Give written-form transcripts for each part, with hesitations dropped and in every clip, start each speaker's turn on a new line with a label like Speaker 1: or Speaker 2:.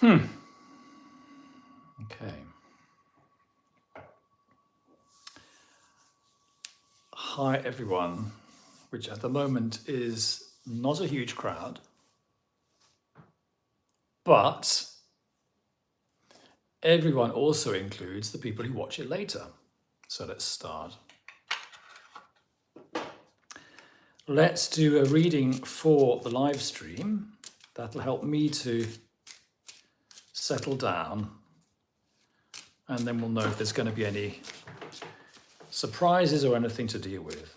Speaker 1: Okay. Hi, everyone, which at the moment is not a huge crowd, but everyone also includes the people who watch it later. So let's start. Let's do a reading for the live stream. That'll help me to settle down, and then we'll know if there's going to be any surprises or anything to deal with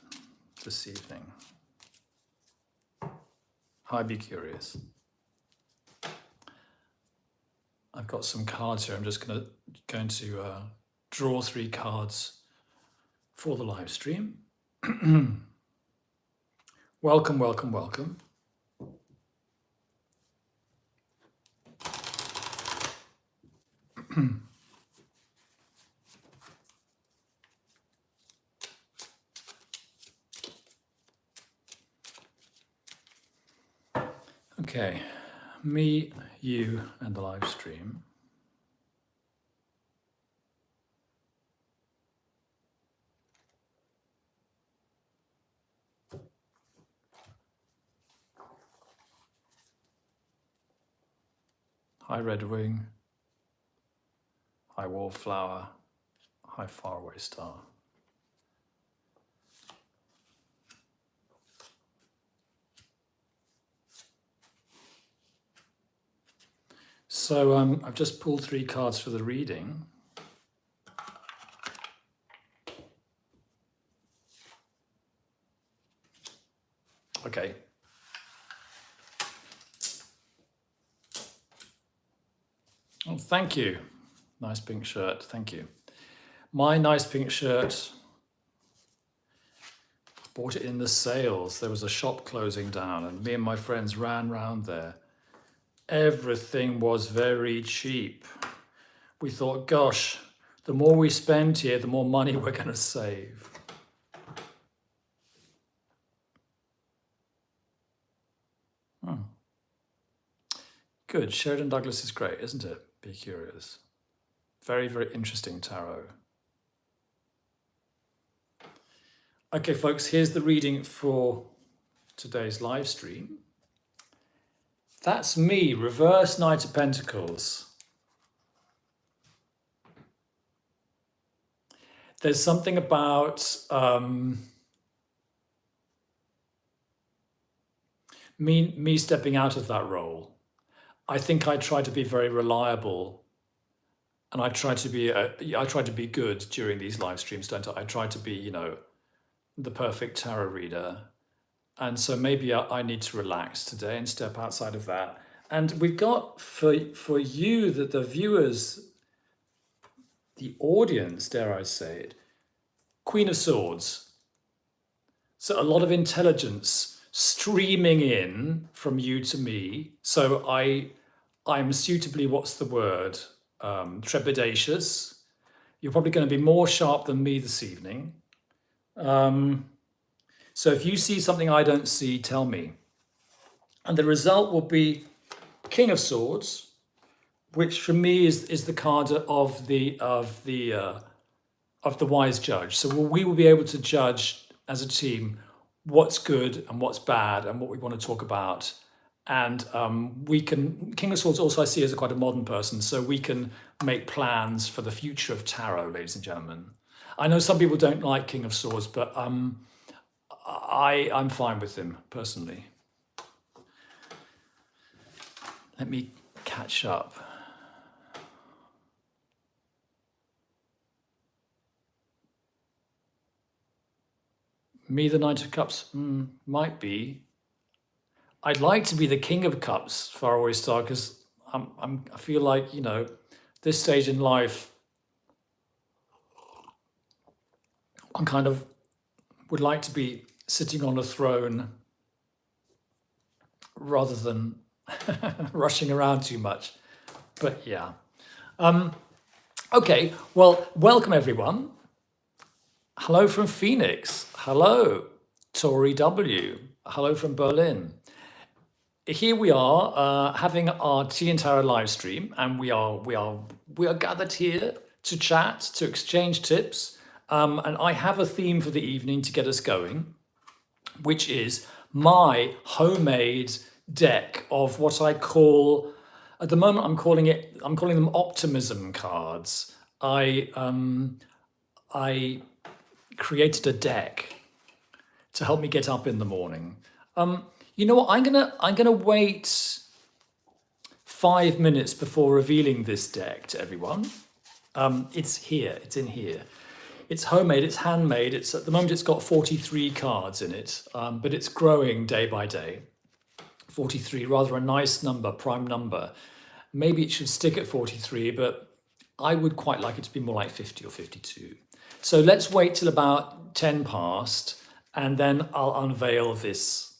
Speaker 1: this evening. Hi, be curious. I've got some cards here. I'm just going to draw 3 cards for the live stream. Welcome, welcome, welcome. Okay, me, you, and the live stream. Hi, Redwing. Hi, Wallflower. Hi, Faraway Star. So I've just pulled 3 cards for the reading. Okay. Oh, thank you. Nice pink shirt. Thank you. My nice pink shirt, bought it in the sales. There was a shop closing down and me and my friends ran round there. Everything was very cheap. We thought, gosh, the more we spend here, the more money we're going to save. Good. Sheridan Douglas is great, isn't it? Be curious. Very, very interesting tarot. Okay, folks, here's the reading for today's live stream. That's me, reverse Knight of Pentacles. There's something about me stepping out of that role. I think I try to be very reliable, and I try to be good during these live streams, don't I? I try to be, the perfect tarot reader. And so maybe I need to relax today and step outside of that. And we've got for you, the viewers, the audience, dare I say it, Queen of Swords. So a lot of intelligence streaming in from you to me. So I'm suitably, what's the word? Trepidatious. You're probably going to be more sharp than me this evening. So if you see something I don't see, tell me. And the result will be King of Swords, which for me is the card of the wise judge. So we will be able to judge as a team what's good and what's bad and what we want to talk about. And we can, King of Swords also I see as quite a modern person, so we can make plans for the future of tarot, ladies and gentlemen. I know some people don't like King of Swords, but I'm fine with him personally. Let me catch up. Me, the Knight of Cups, might be. I'd like to be the King of Cups, Faraway Star, because I feel like, this stage in life, I kind of would like to be sitting on a throne rather than rushing around too much. But yeah. Okay, well, welcome everyone. Hello from Phoenix. Hello, Tori W. Hello from Berlin. here we are having our Tea and Tarot live stream, and we are gathered here to chat, to exchange tips. And I have a theme for the evening to get us going, which is my homemade deck of what I call, at the moment I'm calling them optimism cards. I created a deck to help me get up in the morning. You know what? I'm gonna wait 5 minutes before revealing this deck to everyone. It's here. It's in here. It's homemade. It's handmade. It's at the moment it's got 43 cards in it, but it's growing day by day. 43, rather a nice number, prime number. Maybe it should stick at 43, but I would quite like it to be more like 50 or 52. So let's wait till about 10 past, and then I'll unveil this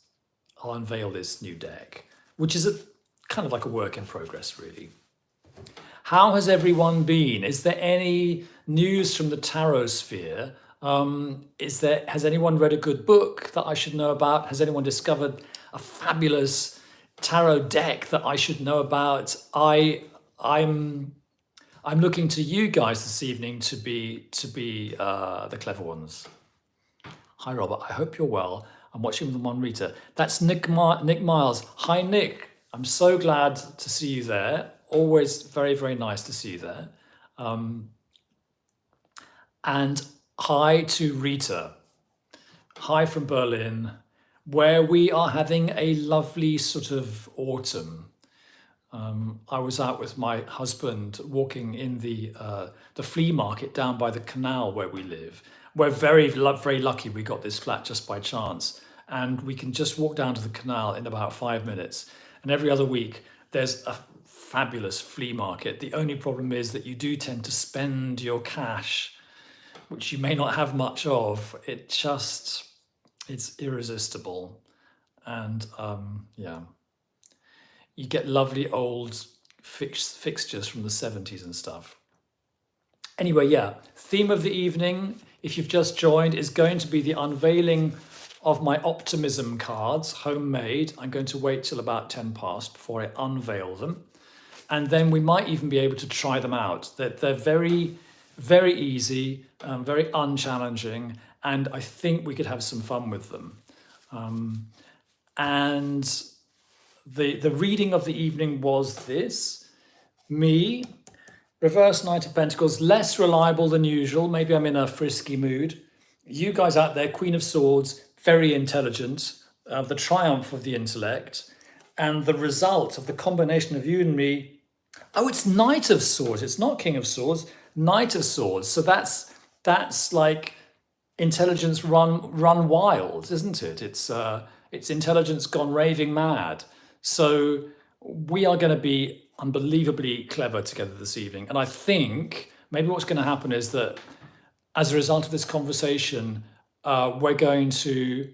Speaker 1: new deck, which is kind of like a work in progress, really. How has everyone been? Is there any news from the tarot sphere? Has anyone read a good book that I should know about? Has anyone discovered a fabulous tarot deck that I should know about? I'm looking to you guys this evening to be the clever ones. Hi, Robert. I hope you're well. I'm watching with one reader. That's Nick Miles. Hi, Nick. I'm so glad to see you there. Always very, very nice to see you there. And hi to Rita. Hi from Berlin, where we are having a lovely sort of autumn. I was out with my husband walking in the flea market down by the canal where we live. We're very, very lucky we got this flat just by chance. And we can just walk down to the canal in about 5 minutes. And every other week, there's a fabulous flea market. The only problem is that you do tend to spend your cash, which you may not have much of. It's irresistible. And yeah, you get lovely old fixtures from the 70s and stuff. Anyway, yeah, theme of the evening, if you've just joined, is going to be the unveiling of my optimism cards, homemade. I'm going to wait till about 10 past before I unveil them. And then we might even be able to try them out. They're very, very easy, very unchallenging, and I think we could have some fun with them. And the reading of the evening was this. Me, reverse Knight of Pentacles, less reliable than usual. Maybe I'm in a frisky mood. You guys out there, Queen of Swords, very intelligent, the triumph of the intellect, and the result of the combination of you and me. Oh, it's Knight of Swords. It's not King of Swords, Knight of Swords. So that's like intelligence run wild, isn't it? It's intelligence gone raving mad. So we are going to be unbelievably clever together this evening. And I think maybe what's going to happen is that as a result of this conversation, we're going to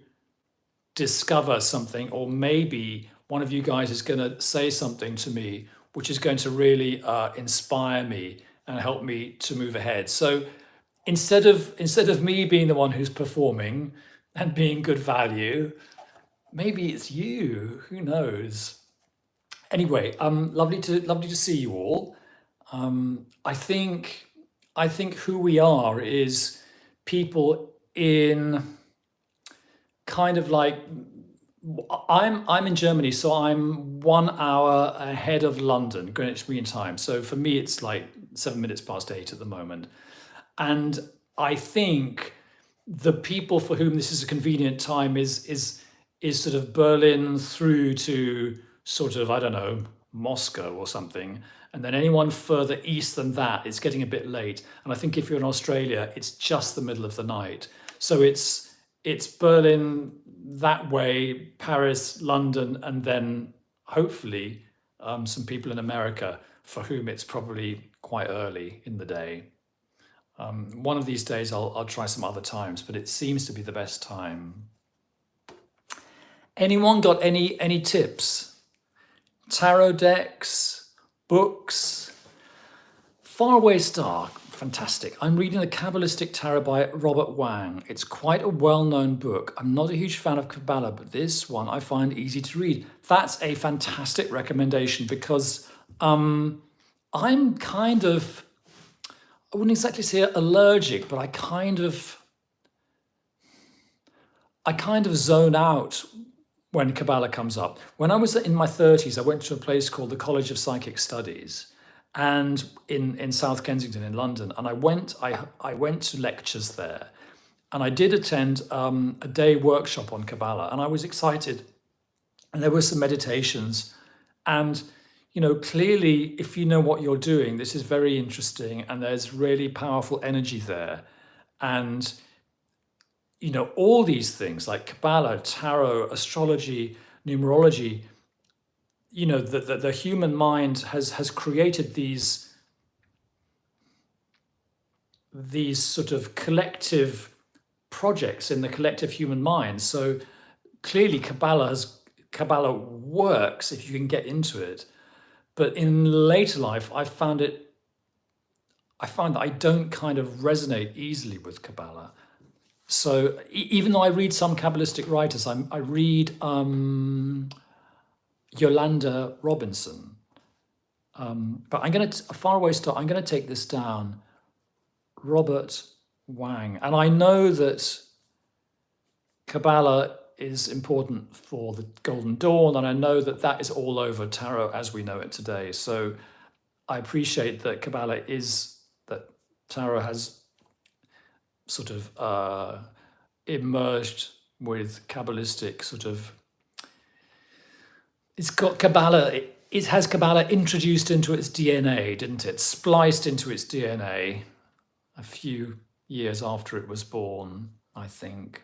Speaker 1: discover something, or maybe one of you guys is going to say something to me which is going to really inspire me and help me to move ahead. So instead of me being the one who's performing and being good value, maybe it's you. Who knows? Anyway, lovely to see you all. I think who we are is people in kind of like, I'm in Germany, so I'm 1 hour ahead of London, Greenwich Mean Time. So for me, it's like 7 minutes past 8 at the moment. And I think the people for whom this is a convenient time is sort of Berlin through to sort of, I don't know, Moscow or something. And then anyone further east than that, it's getting a bit late. And I think if you're in Australia, it's just the middle of the night. So it's Berlin that way, Paris, London, and then hopefully some people in America for whom it's probably quite early in the day. One of these days I'll try some other times, but it seems to be the best time. Anyone got any tips? Tarot decks, books, Faraway Star. fantastic. I'm reading The Kabbalistic Tarot by Robert Wang. It's quite a well-known book. I'm not a huge fan of Kabbalah, but this one I find easy to read. That's a fantastic recommendation because I'm kind of, I wouldn't exactly say allergic, but I kind of zone out when Kabbalah comes up. When I was in my 30s, I went to a place called the College of Psychic Studies, and in South Kensington in London, and I went to lectures there, and I did attend a day workshop on Kabbalah, and I was excited, and there were some meditations, and clearly, if you know what you're doing, this is very interesting, and there's really powerful energy there, and all these things like Kabbalah, tarot, astrology, numerology. The human mind has created these sort of collective projects in the collective human mind. So clearly Kabbalah works if you can get into it. But in later life, I found that I don't kind of resonate easily with Kabbalah. So even though I read some Kabbalistic writers, I read Yolanda Robinson. But I'm going to, a faraway start, I'm going to take this down. Robert Wang. And I know that Kabbalah is important for the Golden Dawn, and I know that that is all over tarot as we know it today. So I appreciate that that tarot has sort of emerged with Kabbalistic sort of, it's got Kabbalah, it has Kabbalah introduced into its DNA, didn't it? Spliced into its DNA a few years after it was born, I think.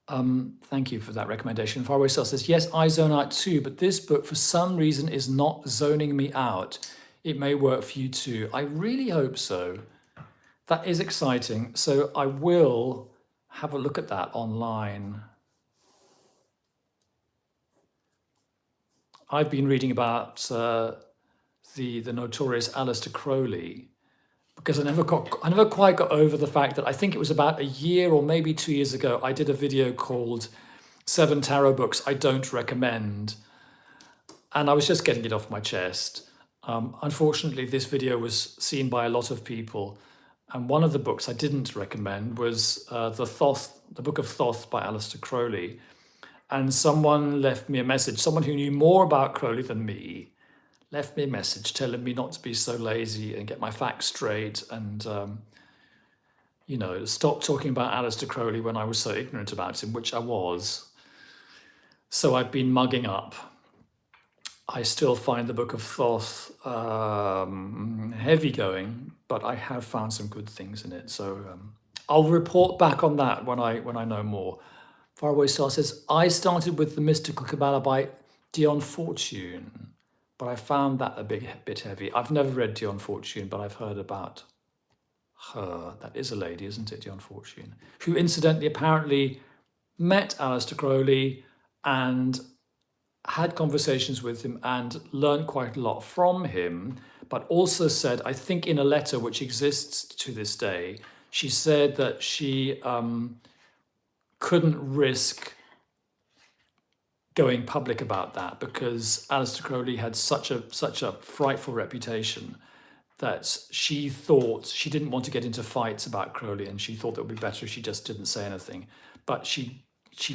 Speaker 1: Thank you for that recommendation. Faraway Star says, yes, I zone out too, but this book for some reason is not zoning me out. It may work for you too. I really hope so. That is exciting. So I will have a look at that online. I've been reading about the notorious Aleister Crowley, because I never quite got over the fact that I think it was about a year or maybe 2 years ago, I did a video called 7 Tarot Books I Don't Recommend. And I was just getting it off my chest. Unfortunately, this video was seen by a lot of people. And one of the books I didn't recommend was the Book of Thoth by Aleister Crowley. And someone left me a message, someone who knew more about Crowley than me, left me a message telling me not to be so lazy and get my facts straight and, stop talking about Aleister Crowley when I was so ignorant about him, which I was. So I've been mugging up. I still find the Book of Thoth heavy going, but I have found some good things in it. So I'll report back on that when I know more. Faraway Star says, I started with the Mystical Kabbalah by Dion Fortune, but I found that a bit heavy. I've never read Dion Fortune, but I've heard about her. That is a lady, isn't it, Dion Fortune? Who incidentally apparently met Aleister Crowley and had conversations with him and learned quite a lot from him, but also said, I think in a letter which exists to this day, she said that she couldn't risk going public about that because Aleister Crowley had such a frightful reputation that she thought she didn't want to get into fights about Crowley, and she thought it would be better if she just didn't say anything. But she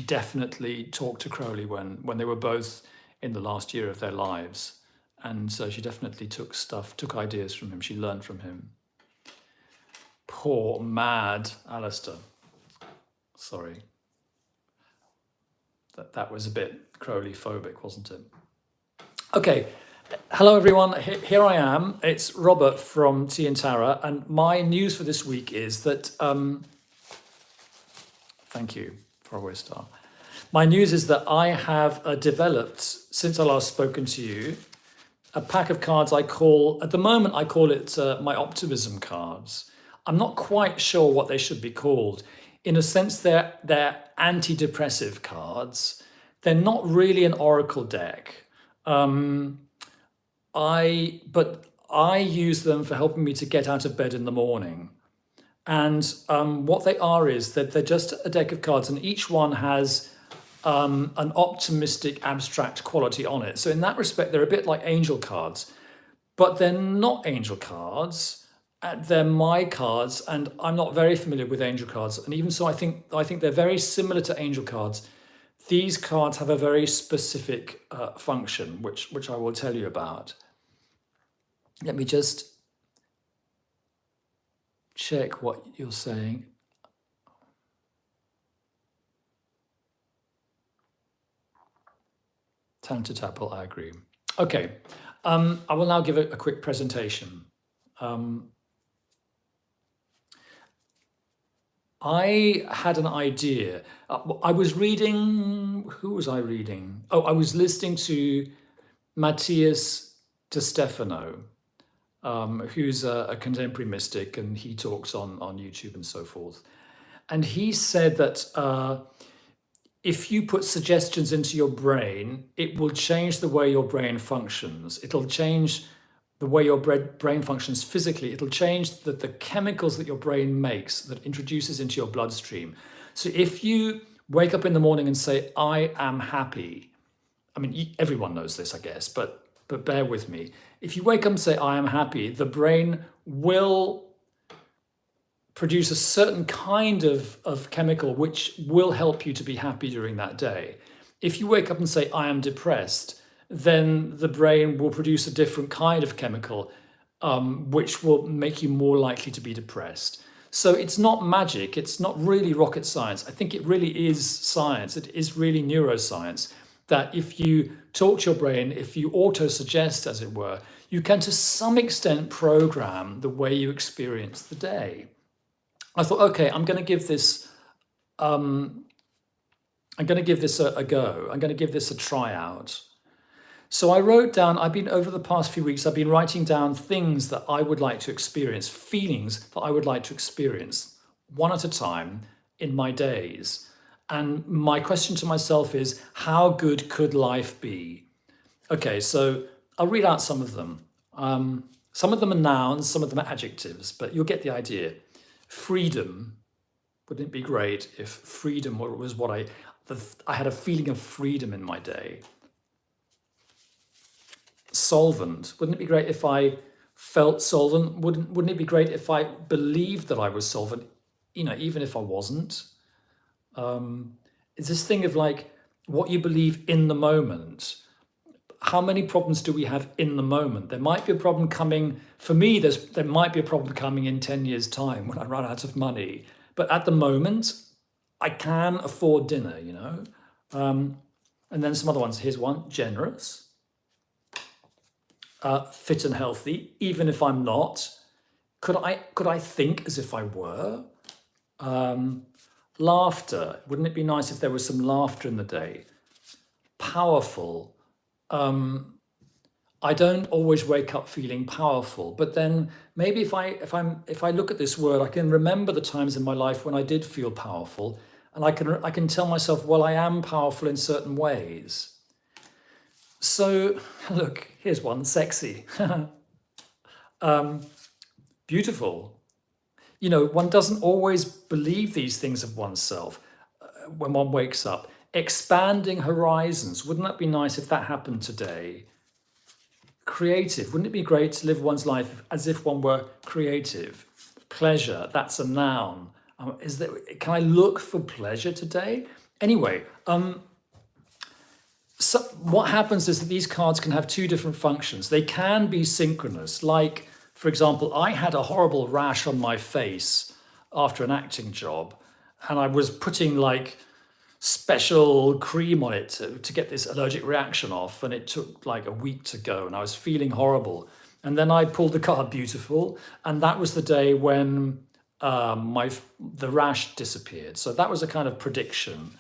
Speaker 1: definitely talked to Crowley when they were both in the last year of their lives, and so she definitely took ideas from him. She learned from him. Poor mad Aleister. Sorry. That was a bit Crowley phobic, wasn't it? Okay, hello everyone. Here I am. It's Robert from Tea and Tara, and my news for this week is that. Thank you, Faraway Star. My news is that I have developed, since I last spoken to you, a pack of cards at the moment I call it my optimism cards. I'm not quite sure what they should be called. In a sense, they're antidepressive cards. They're not really an oracle deck. But I use them for helping me to get out of bed in the morning. And what they are is that they're just a deck of cards, and each one has an optimistic abstract quality on it. So in that respect, they're a bit like angel cards, but they're not angel cards. They're my cards, and I'm not very familiar with angel cards. And even so, I think they're very similar to angel cards. These cards have a very specific function, which I will tell you about. Let me just check what you're saying. Talented Apple, I agree. Okay, I will now give a quick presentation. I had an idea. I was reading, who was I reading? Oh, I was listening to Matthias de Stefano, who's a contemporary mystic, and he talks on YouTube and so forth. And he said that if you put suggestions into your brain, it will change the way your brain functions. It'll change the way your brain functions physically. It'll change the chemicals that your brain makes, that introduces into your bloodstream. So if you wake up in the morning and say, I am happy, I mean, everyone knows this, I guess, but bear with me. If you wake up and say, I am happy, the brain will produce a certain kind of chemical which will help you to be happy during that day. If you wake up and say, I am depressed, then the brain will produce a different kind of chemical, which will make you more likely to be depressed. So it's not magic. It's not really rocket science. I think it really is science. It is really neuroscience, that if you talk to your brain, if you auto-suggest, as it were, you can to some extent program the way you experience the day. I thought, okay, I'm going to give this a go. I'm going to give this a try out. So I wrote down, over the past few weeks, I've been writing down things that I would like to experience, feelings that I would like to experience, one at a time in my days. And my question to myself is, how good could life be? Okay, so I'll read out some of them. Some of them are nouns, some of them are adjectives, but you'll get the idea. Freedom. Wouldn't it be great if freedom was what I had a feeling of freedom in my day? Solvent. Wouldn't it be great if I felt solvent? Wouldn't it be great if I believed that I was solvent, even if I wasn't? It's this thing of like what you believe in the moment. How many problems do we have in the moment? There might be a problem coming, for me, there might be a problem coming in 10 years' time when I run out of money. But at the moment, I can afford dinner, And then some other ones. Here's one, generous. Fit and healthy, even if I'm not. Could I think as if I were? Laughter. Wouldn't it be nice if there was some laughter in the day? Powerful. I don't always wake up feeling powerful, but then maybe if I look at this word, I can remember the times in my life when I did feel powerful, and I can tell myself, well, I am powerful in certain ways. So look, here's one, sexy. Beautiful. One doesn't always believe these things of oneself when one wakes up. Expanding horizons. Wouldn't that be nice if that happened today? Creative. Wouldn't it be great to live one's life as if one were creative? Pleasure. That's a noun. Can I look for pleasure today? Anyway, so what happens is that these cards can have two different functions. They can be synchronous. Like, for example, I had a horrible rash on my face after an acting job, and I was putting like special cream on it to get this allergic reaction off, and it took like a week to go, and I was feeling horrible. And then I pulled the card beautiful, and that was the day when the rash disappeared. So that was a kind of prediction.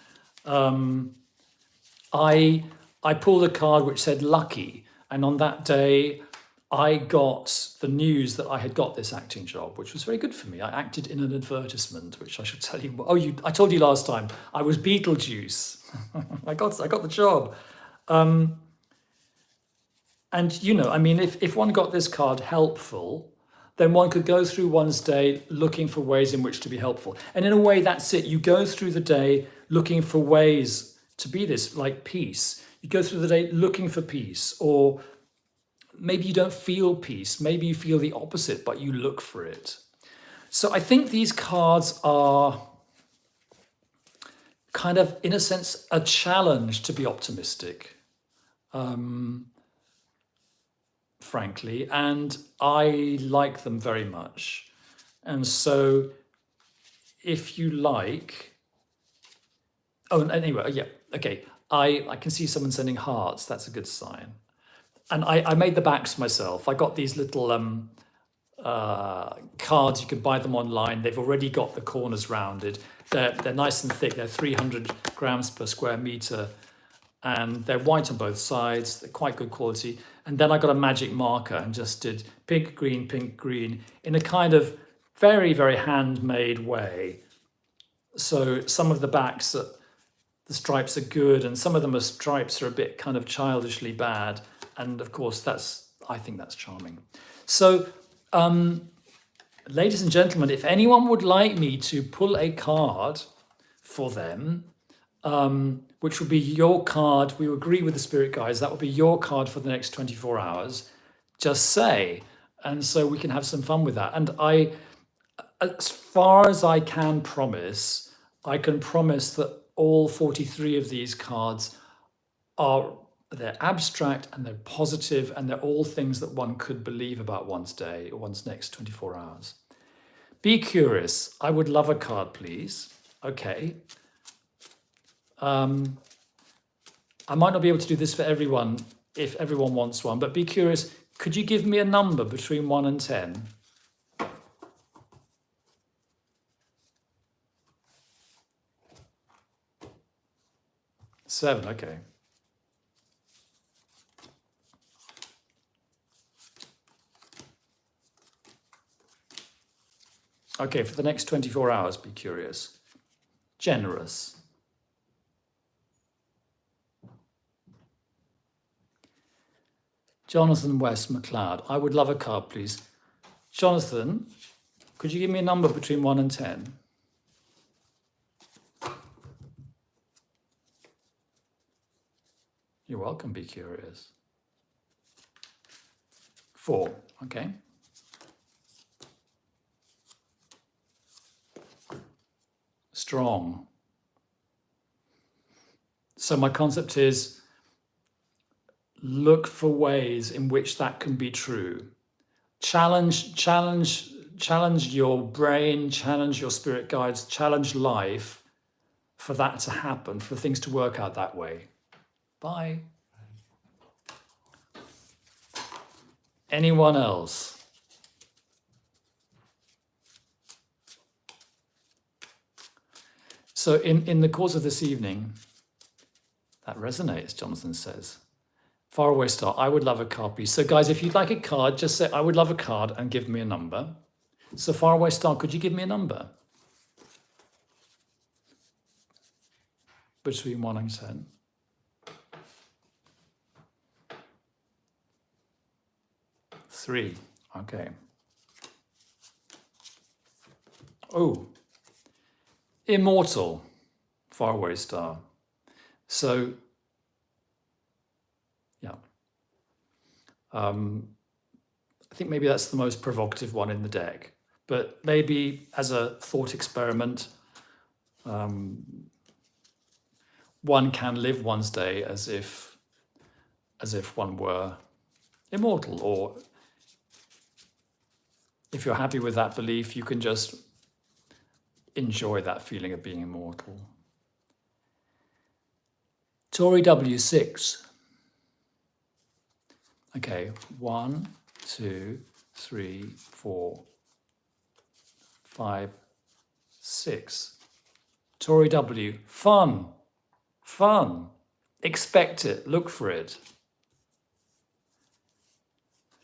Speaker 1: I pulled a card which said lucky, and on that day I got the news that I had got this acting job, which was very good for me. I acted in an advertisement, which I should tell you. I told you last time, I was Beetlejuice. I got the job. And, you know, I mean, if one got this card helpful, then one could go through one's day looking for ways in which to be helpful. And in a way, that's it. You go through the day looking for ways to be this, like peace. You go through the day looking for peace, or maybe you don't feel peace. Maybe you feel the opposite, but you look for it. So I think these cards are kind of, in a sense, a challenge to be optimistic, frankly, and I like them very much. And so if you like, oh, anyway, yeah, okay. I can see someone sending hearts. That's a good sign. And I made the backs myself. I got these little cards. You can buy them online. They've already got the corners rounded. They're nice and thick. They're 300 grams per square meter, and they're white on both sides. They're quite good quality. And then I got a magic marker and just did pink, green in a kind of very, very handmade way. So some of the backs, the stripes are good, and some of them stripes are a bit kind of childishly bad. And of course, I think that's charming. So, ladies and gentlemen, if anyone would like me to pull a card for them, which would be your card, we agree with the spirit guides, that would be your card for the next 24 hours, just say. And so we can have some fun with that. And as far as I can promise that all 43 of these cards they're abstract and they're positive, and they're all things that one could believe about one's day or one's next 24 hours. Be curious. I would love a card, please. Okay. I might not be able to do this for everyone if everyone wants one, but be curious. Could you give me a number between 1 and 10? Seven, okay. Okay, for the next 24 hours, be curious. Generous. Jonathan West McLeod. I would love a card, please. Jonathan, could you give me a number between 1 and 10? You're welcome, be curious. 4, okay. Strong. So my concept is look for ways in which that can be true. Challenge your brain, challenge your spirit guides, challenge life for that to happen, for things to work out that way. Bye. Anyone else? So in the course of this evening, that resonates, Jonathan says. Faraway Star, I would love a card, please. So guys, if you'd like a card, just say, I would love a card and give me a number. So Faraway Star, could you give me a number? Between 1 and 10. Three, okay. Oh, Immortal, Faraway Star. So, yeah. I think maybe that's the most provocative one in the deck. But maybe as a thought experiment, one can live one's day as if one were immortal, or if you're happy with that belief, you can just enjoy that feeling of being immortal. Tori W6. Okay, 1, 2, 3, 4, 5, 6. Tori W. Fun. Fun. Expect it. Look for it.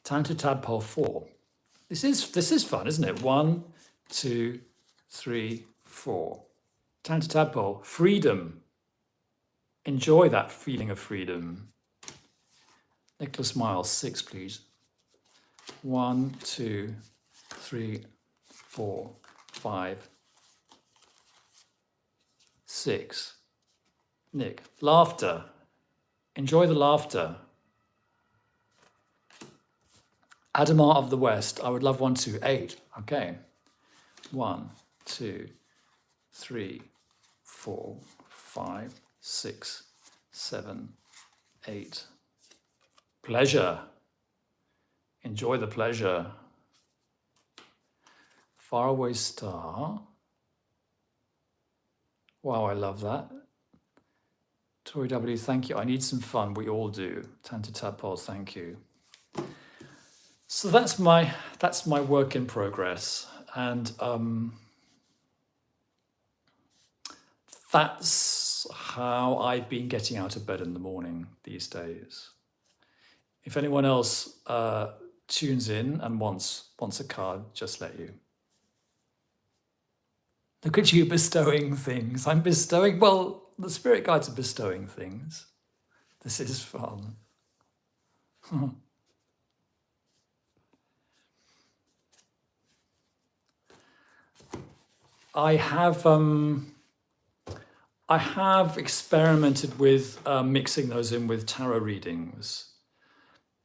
Speaker 1: Time to tadpole 4. This is fun, isn't it? 1, 2, 3, 4. Time to tadpole. Freedom. Enjoy that feeling of freedom. Nicholas Miles, 6, please. 1, 2, 3, 4, 5, 6. Nick, laughter. Enjoy the laughter. Adamar of the West, I would love 1, 2, 8. Okay. 1, 2, 3, 4, 5, 6, 7, 8. Pleasure. Enjoy the pleasure. Faraway star. Wow, I love that. Tori W, thank you. I need some fun. We all do. Tanta Tadpole, thank you. So that's my work in progress, and that's how I've been getting out of bed in the morning these days. If anyone else tunes in and wants a card, just let you. Look at you bestowing things. I'm bestowing, well, the spirit guides are bestowing things. This is fun. I have experimented with mixing those in with tarot readings.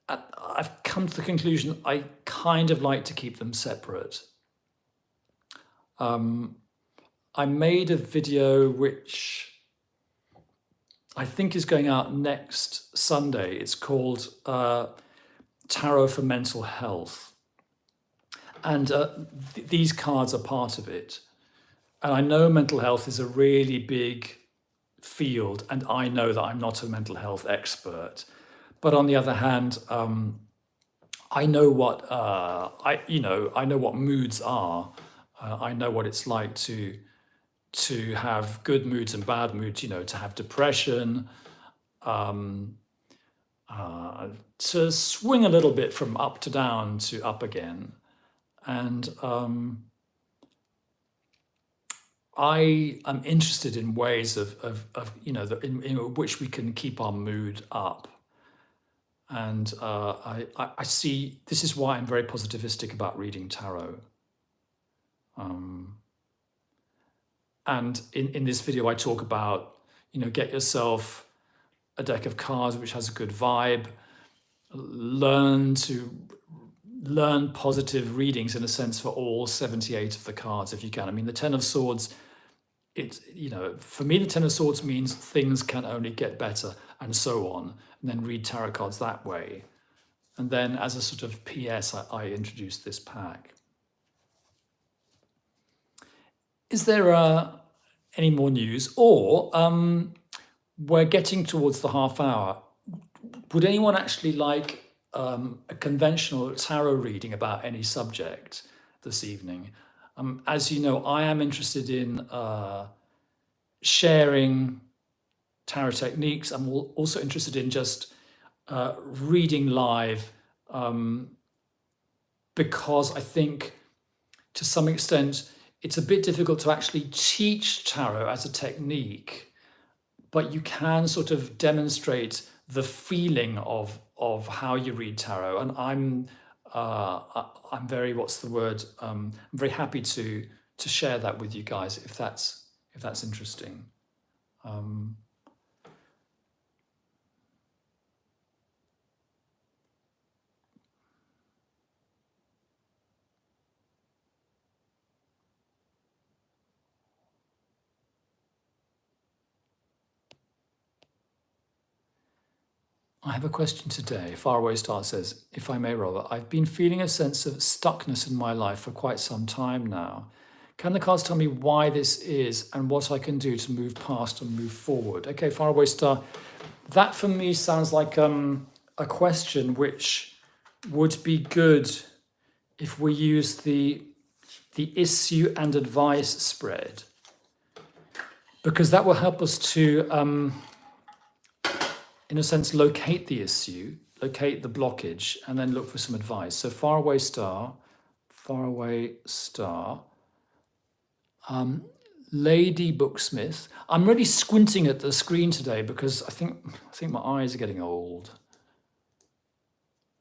Speaker 1: I've come to the conclusion I kind of like to keep them separate. I made a video which I think is going out next Sunday. It's called Tarot for Mental Health. And these cards are part of it. And I know mental health is a really big field, and I know that I'm not a mental health expert. But on the other hand, I know what I know what moods are. I know what it's like to have good moods and bad moods. To have depression, to swing a little bit from up to down to up again, and I am interested in ways of in which we can keep our mood up. And I see, this is why I'm very positivistic about reading tarot. And in this video, I talk about, get yourself a deck of cards which has a good vibe, learn positive readings in a sense for all 78 of the cards if you can. I mean, the Ten of Swords, for me, the Ten of Swords means things can only get better and so on, and then read tarot cards that way. And then as a sort of PS, I introduced this pack. Is there any more news? Or we're getting towards the half hour. Would anyone actually like a conventional tarot reading about any subject this evening? As you know, I am interested in sharing tarot techniques. I'm also interested in just reading live because I think to some extent it's a bit difficult to actually teach tarot as a technique, but you can sort of demonstrate the feeling of how you read tarot. And I'm very, I'm very happy to share that with you guys if that's interesting. I have a question today. Faraway Star says, if I may, Robert, I've been feeling a sense of stuckness in my life for quite some time now. Can the cards tell me why this is and what I can do to move past and move forward? Okay, Faraway Star, that for me sounds like a question which would be good if we use the issue and advice spread, because that will help us to in a sense, locate the issue, locate the blockage, and then look for some advice. So Faraway Star, Lady Booksmith. I'm really squinting at the screen today because I think my eyes are getting old.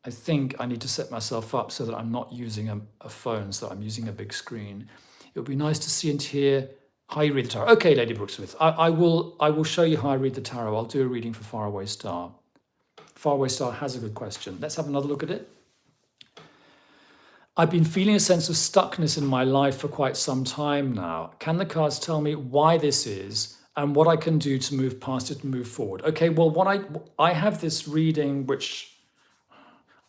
Speaker 1: I think I need to set myself up so that I'm not using a phone, so that I'm using a big screen. It would be nice to see and hear how you read the tarot. Okay, Lady Brooksmith, I will show you how I read the tarot. I'll do a reading for Faraway Star. Faraway Star has a good question. Let's have another look at it. I've been feeling a sense of stuckness in my life for quite some time now. Can the cards tell me why this is and what I can do to move past it and move forward? Okay, well, what I have this reading which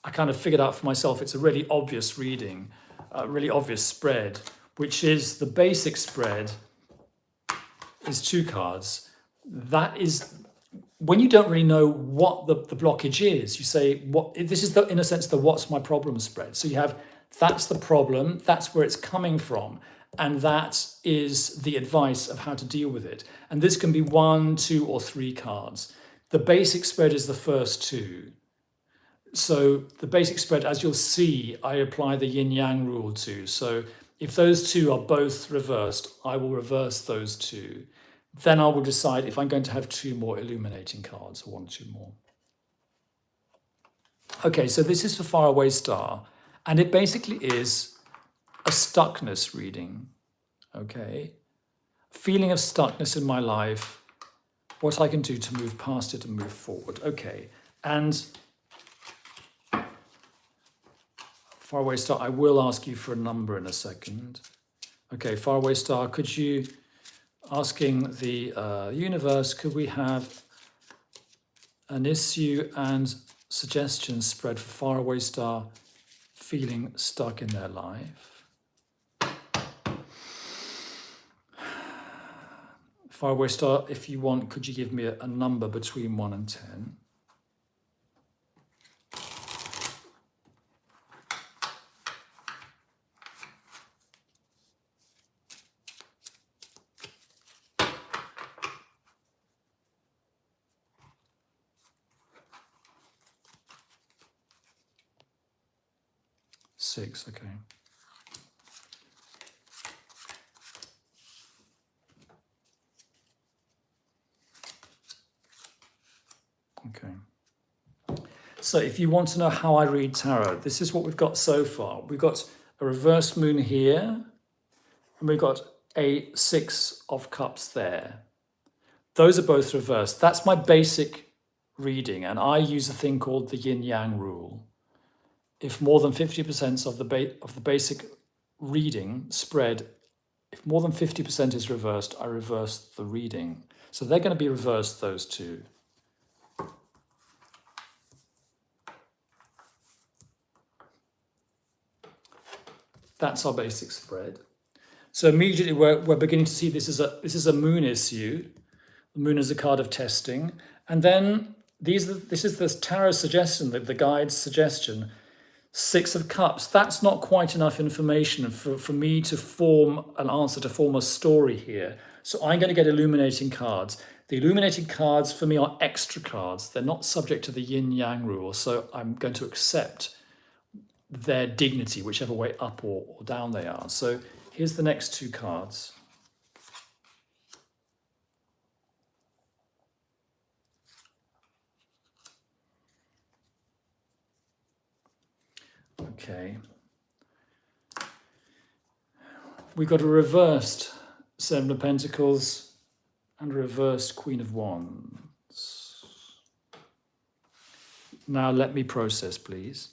Speaker 1: I kind of figured out for myself. It's a really obvious reading, a really obvious spread, which is the basic spread is 2 cards. That is when you don't really know what the blockage is. You say, "What?" This is in a sense the "what's my problem" spread. So you have that's the problem, that's where it's coming from, and that is the advice of how to deal with it. And this can be 1, 2, or 3 cards. The basic spread is the first 2. So the basic spread, as you'll see, I apply the yin-yang rule to. So if those 2 are both reversed, I will reverse those 2. Then I will decide if I'm going to have 2 more illuminating cards, or 1 or 2 more. Okay, so this is for Faraway Star, and it basically is a stuckness reading. Okay, feeling of stuckness in my life, what I can do to move past it and move forward. Okay, and Faraway Star, I will ask you for a number in a second. Okay, Faraway Star, could you, asking the universe, could we have an issue and suggestion spread for Faraway Star feeling stuck in their life? Faraway Star, if you want, could you give me a number between 1 and 10? Six, okay. Okay. So if you want to know how I read tarot, this is what we've got so far. We've got a reverse moon here, and we've got a 6 of cups there. Those are both reversed. That's my basic reading, and I use a thing called the yin-yang rule. If more than 50% of the basic reading spread, if more than 50% is reversed, I reverse the reading. So they're going to be reversed, those 2. That's our basic spread. So immediately we're beginning to see this is a moon issue. The moon is a card of testing. And then this is the tarot suggestion, the guide's suggestion. 6 of Cups, that's not quite enough information for me to form an answer, to form a story here. So I'm going to get illuminating cards. The illuminating cards for me are extra cards. They're not subject to the yin-yang rule. So I'm going to accept their dignity, whichever way up or down they are. So here's the next 2 cards. Okay. We've got a reversed 7 of Pentacles and a reversed Queen of Wands. Now let me process, please.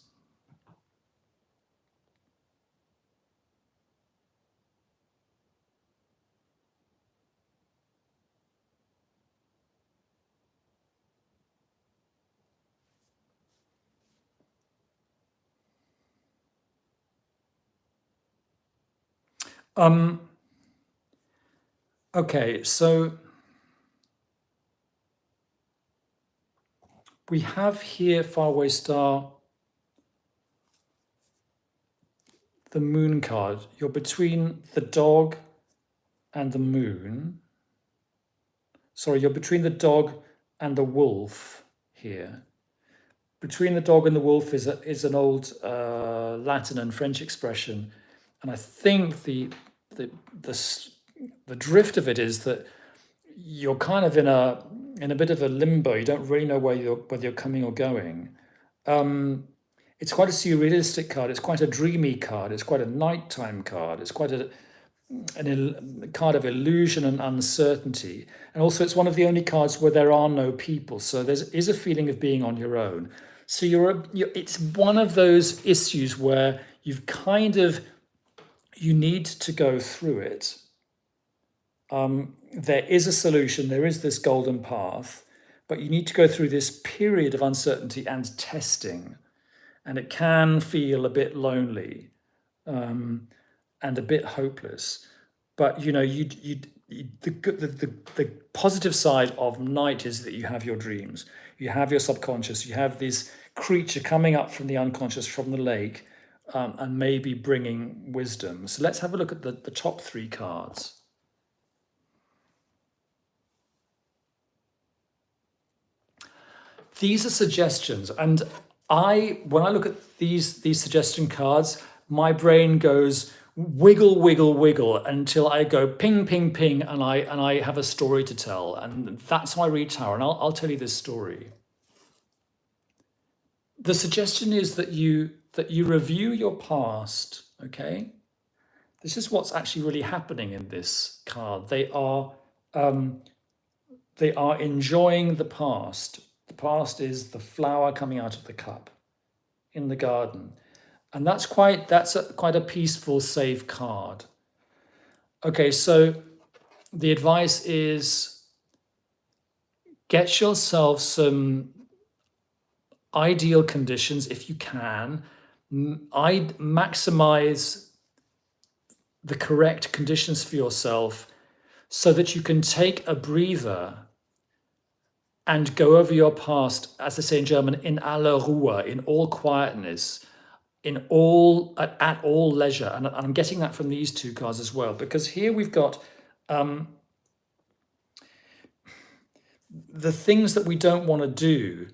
Speaker 1: Okay, so we have here, Faraway Star, the moon card. You're between the dog and the moon. Sorry, you're between the dog and the wolf here. Between the dog and the wolf is an old Latin and French expression. And I think the drift of it is that you're kind of in a bit of a limbo. You don't really know whether you're coming or going. It's quite a surrealistic card. It's quite a dreamy card. It's quite a nighttime card. It's quite a card of illusion and uncertainty. And also it's one of the only cards where there are no people. So there is a feeling of being on your own. So it's one of those issues where you need to go through it. There is a solution, there is this golden path, but you need to go through this period of uncertainty and testing. And it can feel a bit lonely. And a bit hopeless, but the positive side of night is that you have your dreams, you have your subconscious, you have this creature coming up from the unconscious, from the lake, and maybe bringing wisdom. So let's have a look at the top 3 cards. These are suggestions, and when I look at these suggestion cards, my brain goes wiggle, wiggle, wiggle until I go ping, ping, ping, and I have a story to tell. And that's how I read tarot. And I'll tell you this story. The suggestion is that you review your past, okay? This is what's actually really happening in this card. They are enjoying the past. The past is the flower coming out of the cup in the garden. And that's quite a peaceful, safe card. Okay, so the advice is get yourself some ideal conditions if you can. I'd maximize the correct conditions for yourself so that you can take a breather and go over your past, as they say in German, in aller Ruhe, in all quietness, at all leisure. And I'm getting that from these 2 cards as well, because here we've got the things that we don't want to do.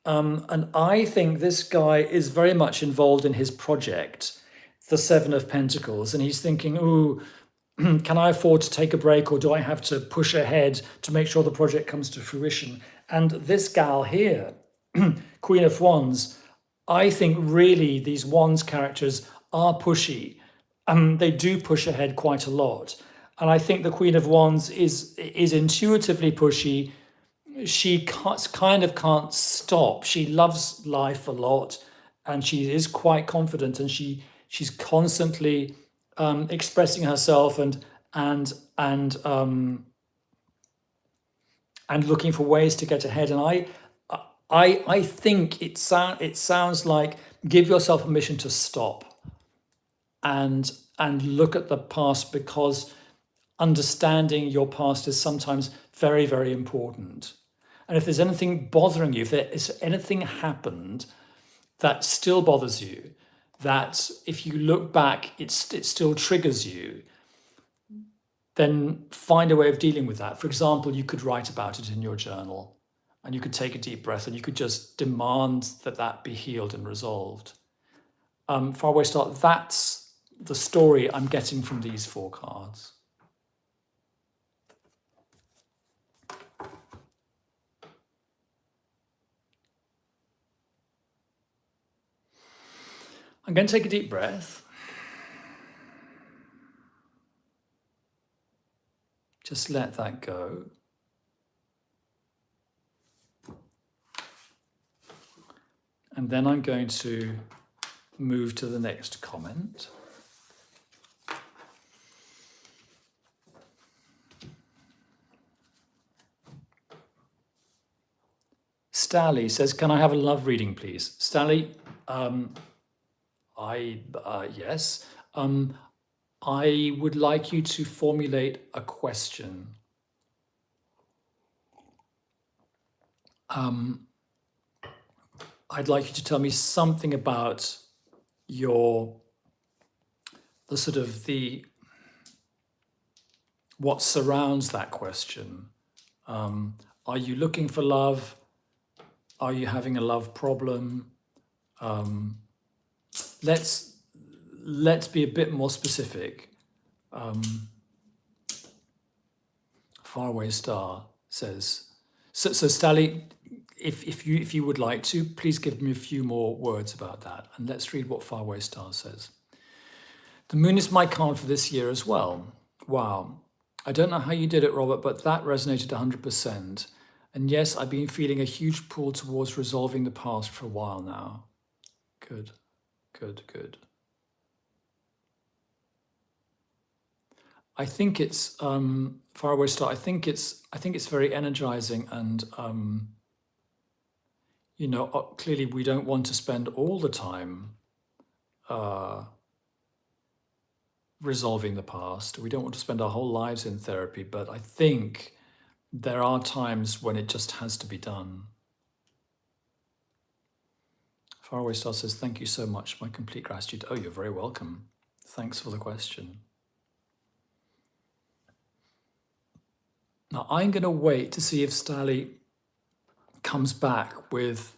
Speaker 1: And I think this guy is very much involved in his project, the 7 of Pentacles, and he's thinking, ooh, can I afford to take a break, or do I have to push ahead to make sure the project comes to fruition? And this gal here, Queen of Wands, I think really these Wands characters are pushy. They do push ahead quite a lot. And I think the Queen of Wands is intuitively pushy. She kind of can't stop. She loves life a lot, and she is quite confident, and she's constantly expressing herself and looking for ways to get ahead. And I think it sounds like give yourself permission to stop and look at the past, because understanding your past is sometimes very, very important. And if there's anything bothering you, if there is anything happened that still bothers you, that if you look back, it still triggers you, then find a way of dealing with that. For example, you could write about it in your journal, and you could take a deep breath, and you could just demand that be healed and resolved. Faraway Star, that's the story I'm getting from these 4 cards. I'm going to take a deep breath. Just let that go. And then I'm going to move to the next comment. Stally says, can I have a love reading, please? Stally, yes. I would like you to formulate a question. I'd like you to tell me something about what surrounds that question. Are you looking for love? Are you having a love problem? Let's be a bit more specific. Faraway Star says, so Stally, if you would like to, please give me a few more words about that. And let's read what Faraway Star says. The moon is my card for this year as well. Wow. I don't know how you did it, Robert, but that resonated 100%. And yes, I've been feeling a huge pull towards resolving the past for a while now. Good, good, good. I think it's Faraway Star. I think it's very energizing, and clearly we don't want to spend all the time resolving the past. We don't want to spend our whole lives in therapy, but I think there are times when it just has to be done. Faraway Star says, thank you so much. My complete gratitude. Oh, you're very welcome. Thanks for the question. Now, I'm going to wait to see if Stally comes back with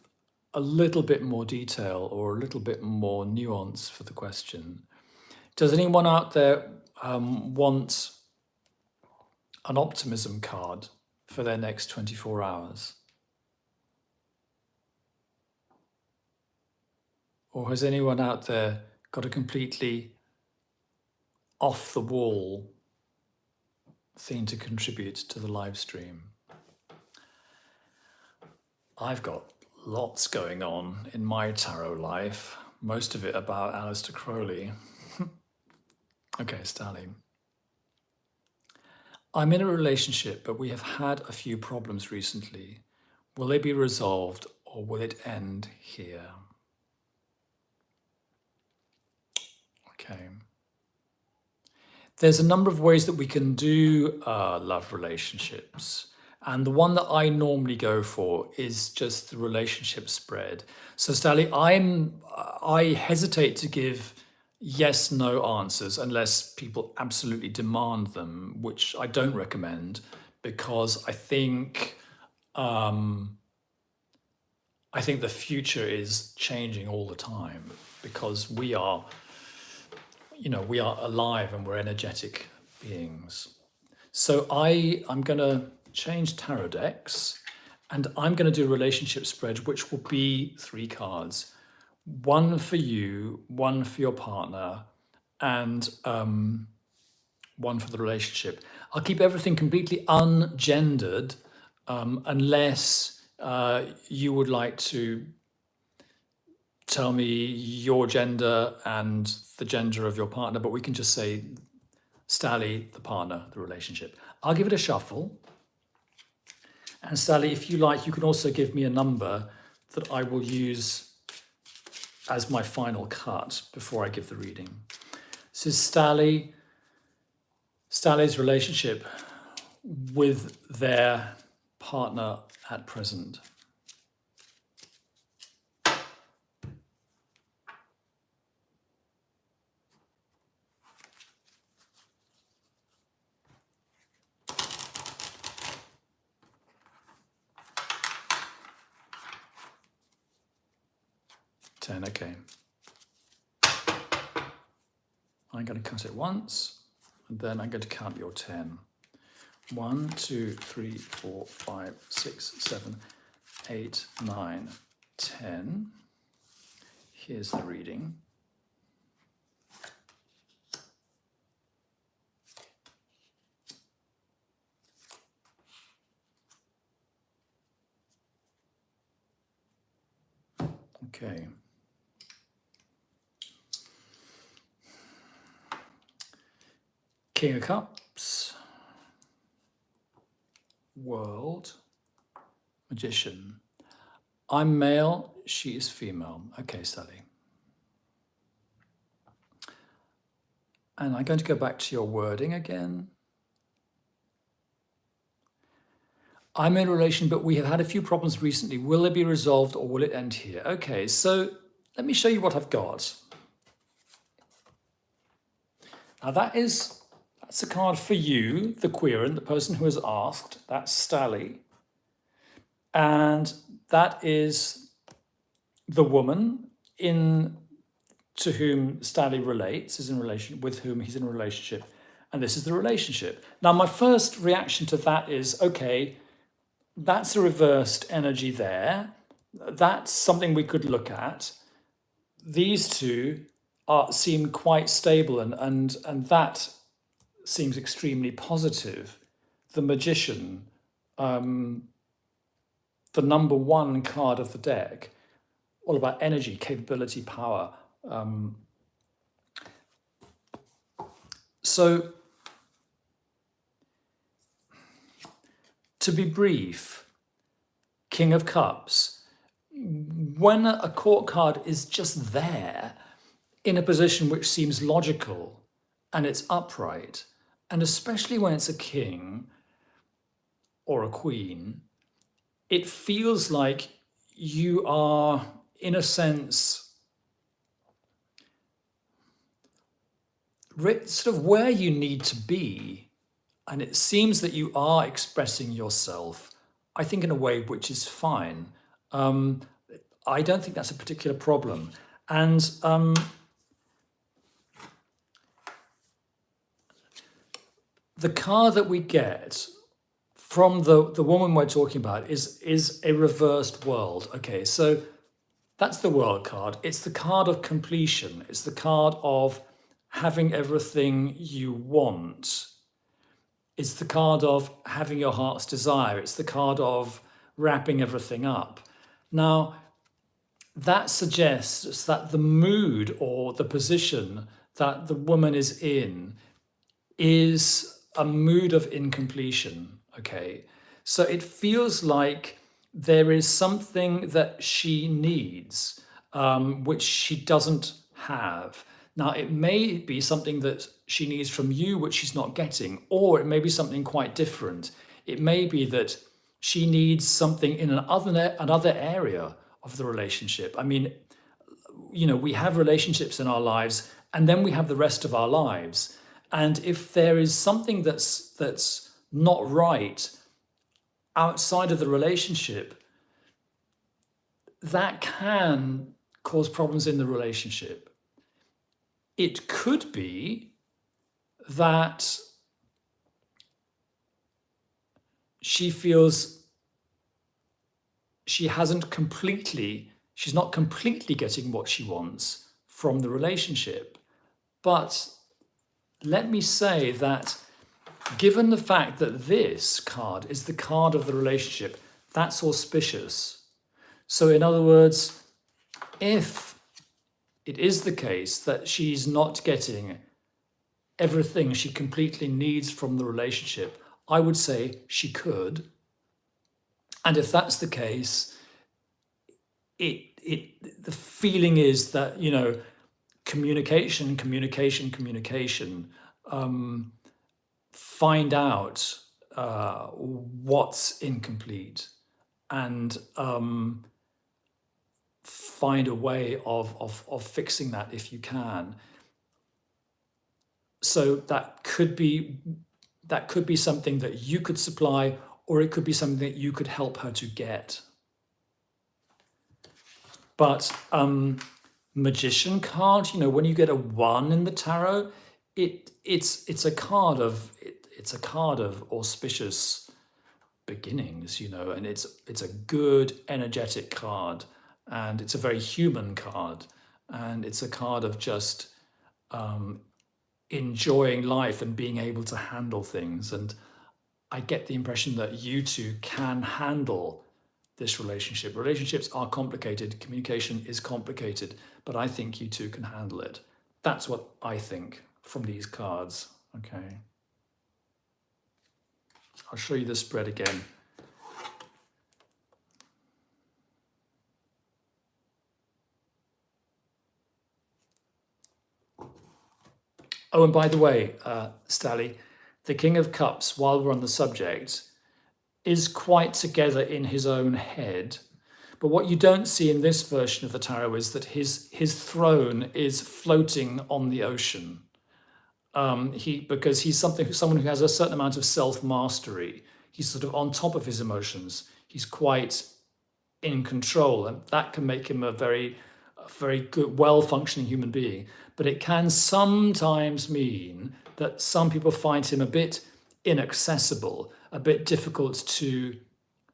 Speaker 1: a little bit more detail or a little bit more nuance for the question. Does anyone out there want an optimism card for their next 24 hours? Or has anyone out there got a completely off-the-wall thing to contribute to the live stream? I've got lots going on in my tarot life, most of it about Aleister Crowley. Okay, Stally. I'm in a relationship, but we have had a few problems recently. Will they be resolved or will it end here? Okay. There's a number of ways that we can do love relationships. And the one that I normally go for is just the relationship spread. So Stally, I hesitate to give yes, no answers unless people absolutely demand them, which I don't recommend, because I think the future is changing all the time, because we are alive and we're energetic beings. So I'm going to change tarot decks, and I'm going to do a relationship spread, which will be 3 cards. One for you, one for your partner, and one for the relationship. I'll keep everything completely ungendered, unless you would like to tell me your gender and the gender of your partner, but we can just say Stally, the partner, the relationship. I'll give it a shuffle. And Stally, if you like, you can also give me a number that I will use as my final cut before I give the reading. This is Stally's relationship with their partner at present. Okay. I'm going to cut it once, and then I'm going to count your 10. 1, 2, 3, 4, 5, 6, 7, 8, 9, 10. Here's the reading. Okay. King of Cups, World, Magician. I'm male, she is female. Okay, Sally. And I'm going to go back to your wording again. I'm in a relation, but we have had a few problems recently. Will they be resolved or will it end here? Okay, so let me show you what I've got. Now that's a card for you, the querent, the person who has asked. That's Stally. And that is the woman to whom Stally relates, with whom he's in a relationship. And this is the relationship. Now, my first reaction to that is, okay, that's a reversed energy there. That's something we could look at. These two seem quite stable, and that seems extremely positive. The Magician, the number one card of the deck, all about energy, capability, power. So, to be brief, King of Cups, when a court card is just there in a position which seems logical and it's upright, and especially when it's a king or a queen, it feels like you are, in a sense, sort of where you need to be. And it seems that you are expressing yourself, I think, in a way which is fine. I don't think that's a particular problem. And the card that we get from the woman we're talking about is a reversed world. Okay, so that's the world card. It's the card of completion. It's the card of having everything you want. It's the card of having your heart's desire. It's the card of wrapping everything up. Now, that suggests that the mood or the position that the woman is in is a mood of incompletion, okay? So it feels like there is something that she needs, which she doesn't have. Now, it may be something that she needs from you, which she's not getting, or it may be something quite different. It may be that she needs something in another area of the relationship. I mean, we have relationships in our lives, and then we have the rest of our lives. And if there is something that's not right outside of the relationship, that can cause problems in the relationship. It could be that she feels she's not completely getting what she wants from the relationship. But let me say that given the fact that this card is the card of the relationship, that's auspicious. So in other words, if it is the case that she's not getting everything she completely needs from the relationship, I would say she could. And if that's the case, the feeling is that, communication, find out what's incomplete and find a way of fixing that if you can. So that could be something that you could supply, or it could be something that you could help her to get. But Magician card, when you get a 1 in the tarot, it's a card of auspicious beginnings, and it's a good energetic card, and it's a very human card, and it's a card of just enjoying life and being able to handle things. And I get the impression that you two can handle this relationship. Relationships are complicated, communication is complicated, but I think you two can handle it. That's what I think from these cards. Okay. I'll show you the spread again. Oh, and by the way, Stally, the King of Cups, while we're on the subject, is quite together in his own head. But what you don't see in this version of the tarot is that his throne is floating on the ocean. Because he's someone who has a certain amount of self-mastery. He's sort of on top of his emotions. He's quite in control, and that can make him a very good, well-functioning human being. But it can sometimes mean that some people find him a bit inaccessible, a bit difficult to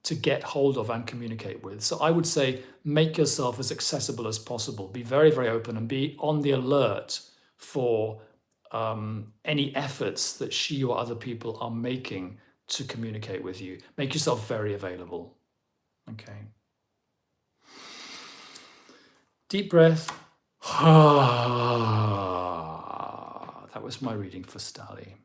Speaker 1: to get hold of and communicate with. So I would say make yourself as accessible as possible. Be very, very open and be on the alert for any efforts that she or other people are making to communicate with you. Make yourself very available. Okay. Deep breath. That was my reading for Stali.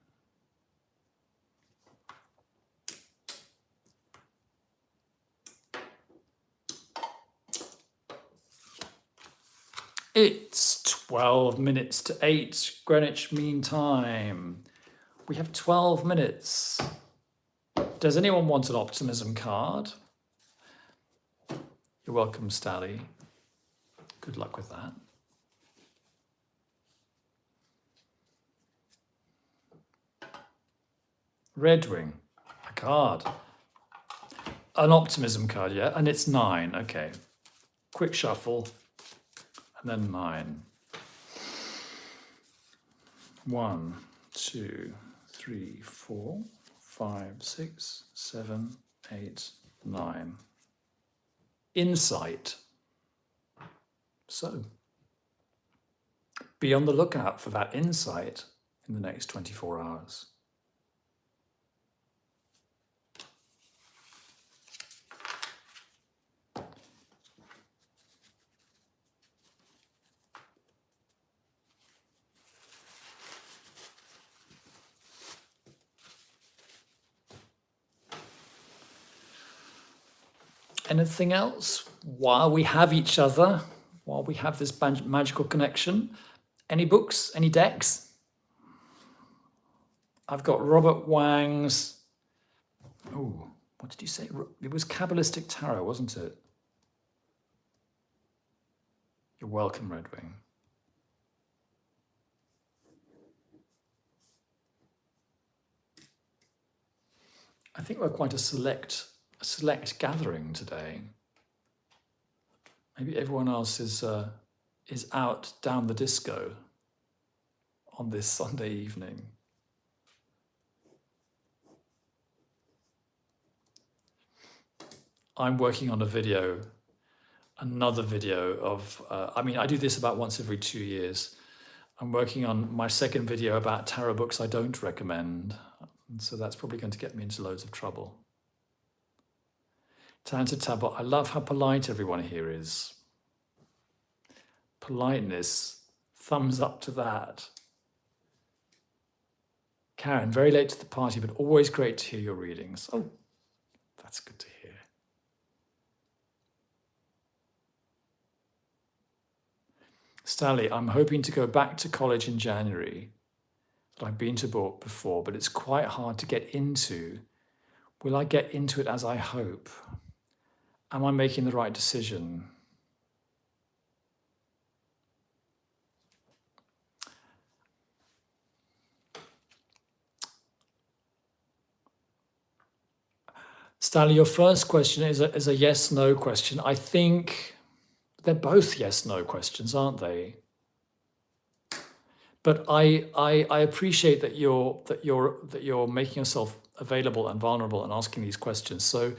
Speaker 1: It's 12 minutes to 8 Greenwich Mean Time. We have 12 minutes. Does anyone want an optimism card? You're welcome, Stali. Good luck with that. Red Wing, a card. An optimism card, yeah? And it's 9, okay. Quick shuffle. And then 9. 1, 2, 3, 4, 5, 6, 7, 8, 9. Insight. So, be on the lookout for that insight in the next 24 hours. Anything else while we have each other, while we have this magical connection? Any books, any decks? I've got Robert Wang's, oh, what did you say? It was Kabbalistic Tarot, wasn't it? You're welcome, Red Wing. I think we're quite a select gathering today. Maybe everyone else is out down the disco on this Sunday evening. I'm working on another video of, I do this about once every 2 years. I'm working on my second video about tarot books I don't recommend. And so that's probably going to get me into loads of trouble. Talented Tabot, I love how polite everyone here is. Politeness, thumbs up to that. Karen, very late to the party, but always great to hear your readings. Oh, that's good to hear. Stanley, I'm hoping to go back to college in January. I've been to before, but it's quite hard to get into. Will I get into it as I hope? Am I making the right decision? Stanley, your first question is a yes/no question. I think they're both yes/no questions, aren't they? But I appreciate that you're making yourself available and vulnerable and asking these questions. So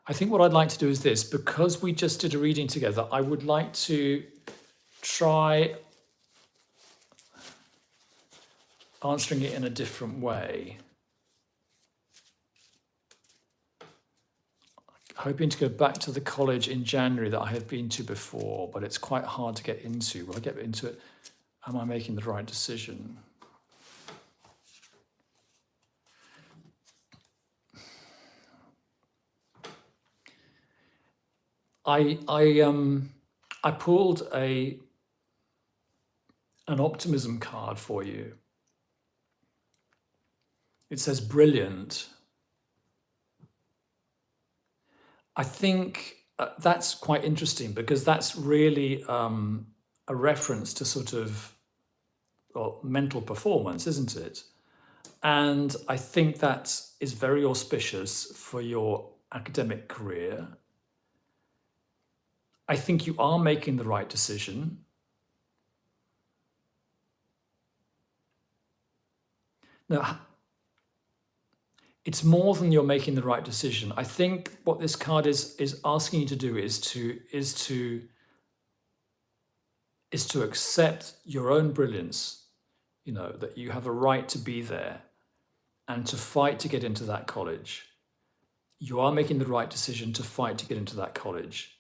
Speaker 1: I think what I'd like to do is this, because we just did a reading together, I would like to try answering it in a different way. Hoping to go back to the college in January that I have been to before, but it's quite hard to get into. Will I get into it? Am I making the right decision? I pulled an optimism card for you. It says brilliant. I think that's quite interesting because that's really a reference to sort of mental performance, isn't it? And I think that is very auspicious for your academic career. I think you are making the right decision. No, it's more than you're making the right decision. I think what this card is asking you to do is to accept your own brilliance, that you have a right to be there and to fight to get into that college. You are making the right decision to fight to get into that college.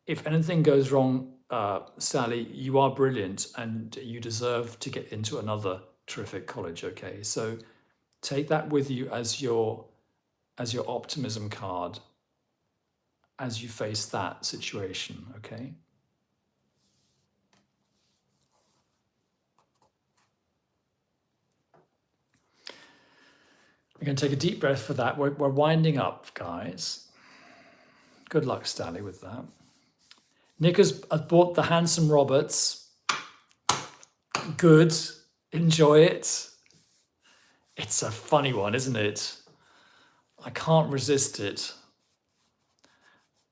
Speaker 1: If anything goes wrong, Sally, you are brilliant and you deserve to get into another terrific college, okay? So take that with you as your optimism card as you face that situation, okay? We're going to take a deep breath for that. We're winding up, guys. Good luck, Stanley, with that. Nick has bought the Handsome Roberts. Good. Enjoy it. It's a funny one, isn't it? I can't resist it.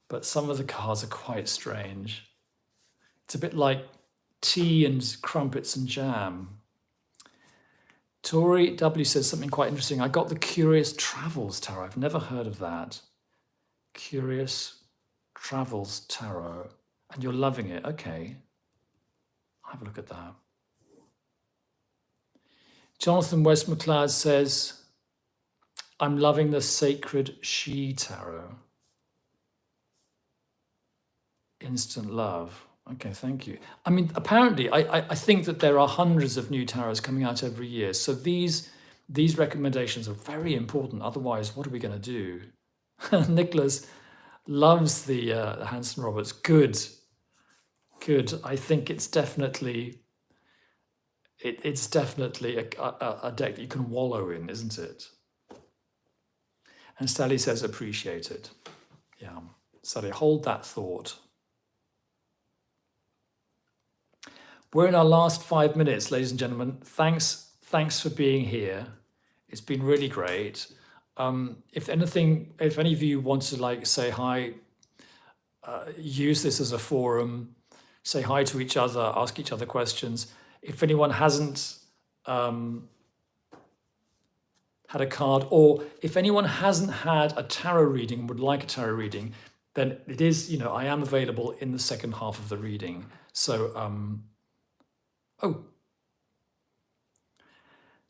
Speaker 1: But some of the cards are quite strange. It's a bit like tea and crumpets and jam. Tori W says something quite interesting. I got the Curious Travels Tarot. I've never heard of that. Curious Travels Tarot. And you're loving it. Okay. I'll have a look at that. Jonathan West McLeod says, I'm loving the Sacred She Tarot. Instant love. Okay, thank you. I mean, apparently, I think that there are hundreds of new tarots coming out every year. So these recommendations are very important. Otherwise, what are we going to do? Nicholas loves the Hanson Roberts. Good. I think it's definitely it's definitely a deck that you can wallow in, isn't it? And Sally says appreciated. Yeah. Sally, hold that thought. We're in our last 5 minutes, ladies and gentlemen. Thanks for being here. It's been really great. If any of you want to say hi, use this as a forum, say hi to each other, ask each other questions. If anyone hasn't had a card, or if anyone hasn't had a tarot reading and would like a tarot reading, then it is, I am available in the second half of the reading. So,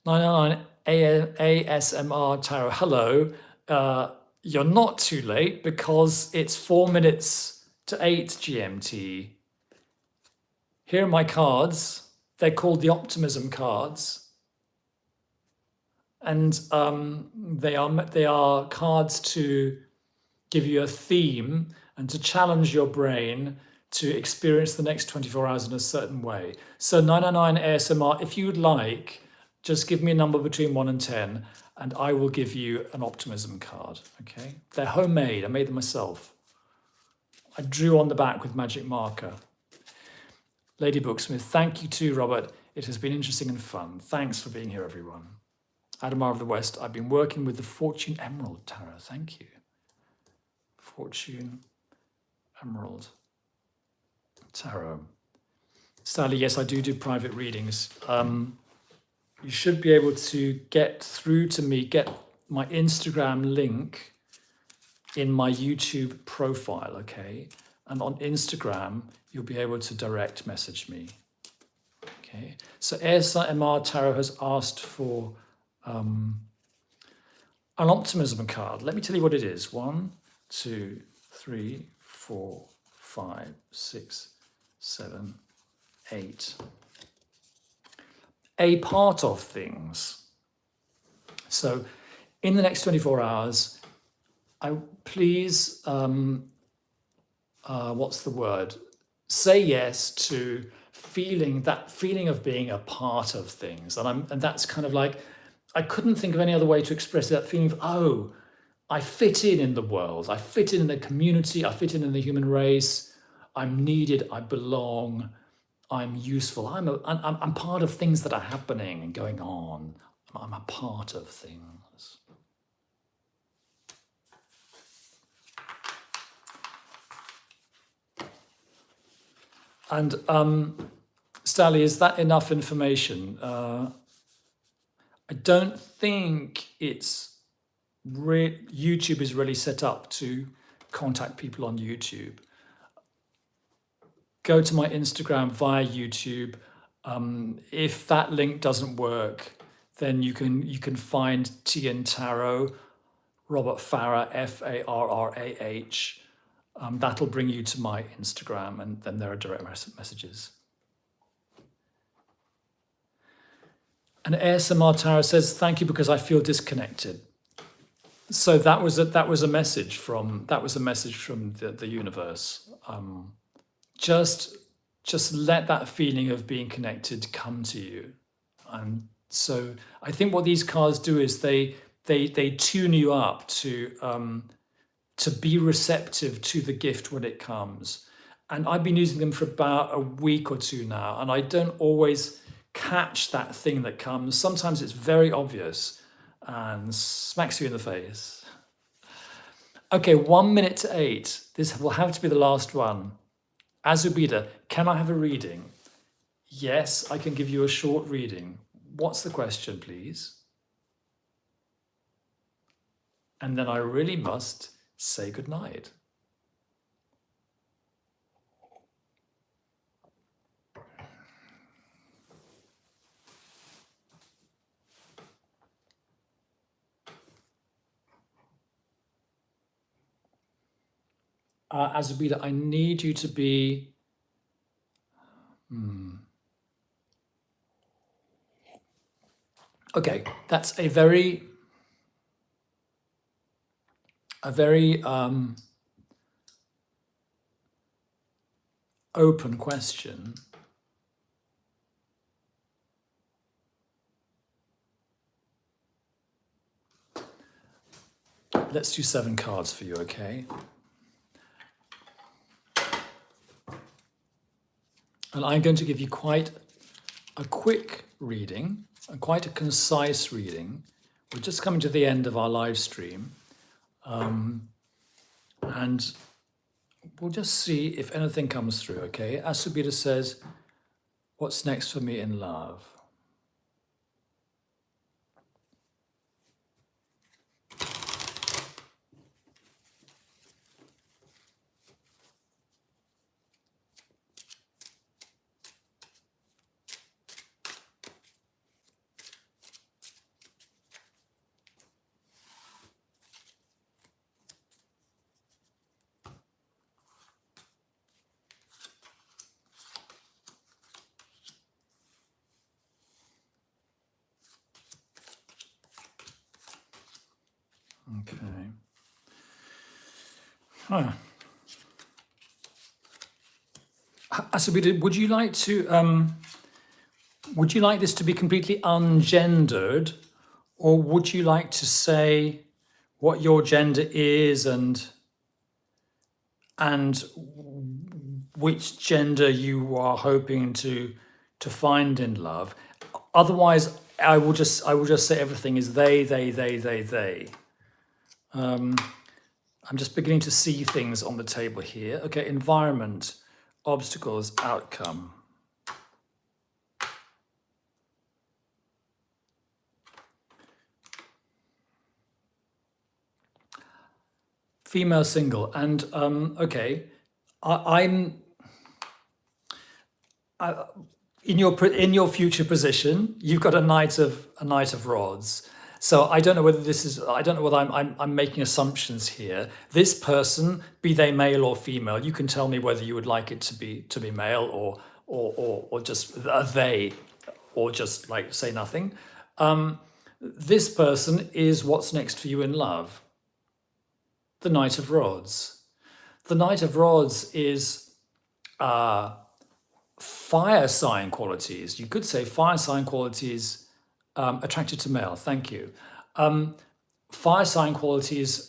Speaker 1: 999 ASMR Tarot, hello. You're not too late because it's 4 minutes to 8 GMT. Here are my cards. They're called the Optimism cards. And they are cards to give you a theme and to challenge your brain to experience the next 24 hours in a certain way. So 999 ASMR, if you would like, just give me a number between 1 and 10, and I will give you an optimism card, okay? They're homemade, I made them myself. I drew on the back with magic marker. Lady Booksmith, thank you too, Robert. It has been interesting and fun. Thanks for being here, everyone. Adamar of the West, I've been working with the Fortune Emerald Tarot. Thank you. Fortune Emerald Tarot. Sally, yes, I do private readings. You should be able to get through to me, get my Instagram link in my YouTube profile, okay? And on Instagram, you'll be able to direct message me. Okay, so ASMR Tarot has asked for an optimism card. Let me tell you what it is. 1, 2, 3, 4, 5, 6, 7, 8. A part of things. So in the next 24 hours, please, what's the word? Say yes to that feeling of being a part of things. And that's kind of like, I couldn't think of any other way to express that feeling of, I fit in the world. I fit in the community. I fit in the human race. I'm needed. I belong. I'm useful. I'm part of things that are happening and going on. I'm a part of things. And Sally, is that enough information? I don't think YouTube is really set up to contact people on YouTube. Go to my Instagram via YouTube. If that link doesn't work, then you can find Tian Tarot, Robert Farah, Farrah. That'll bring you to my Instagram, and then there are direct messages. And ASMR Tarot says, "Thank you because I feel disconnected." So that was a message from the universe. Just let that feeling of being connected come to you. And so I think what these cards do is they tune you up to be receptive to the gift when it comes. And I've been using them for about a week or two now, and I don't always catch that thing that comes. Sometimes it's very obvious and smacks you in the face. Okay, 1 minute to 8. This will have to be the last one. Azubida, can I have a reading? Yes, I can give you a short reading. What's the question, please? And then I really must say goodnight. Azubida, I need you to be... Okay, that's a very open question. Let's do 7 cards for you, okay? And I'm going to give you quite a quick reading and quite a concise reading. We're just coming to the end of our live stream. And we'll just see if anything comes through, okay? Asubita says, "What's next for me in love?" Okay. Asubita, would you like this to be completely ungendered, or would you like to say what your gender is and which gender you are hoping to find in love? Otherwise, I will just say everything is they. I'm just beginning to see things on the table here. Okay, environment, obstacles, outcome. Female single, and okay, I'm in your future position. You've got a knight of rods. So I don't know whether this is. I don't know whether I'm making assumptions here. This person, be they male or female, you can tell me whether you would like it to be male or just they, or just like say nothing. This person is what's next for you in love. The Knight of Rods. The Knight of Rods is fire sign qualities. You could say fire sign qualities. Attracted to male, thank you. Fire sign qualities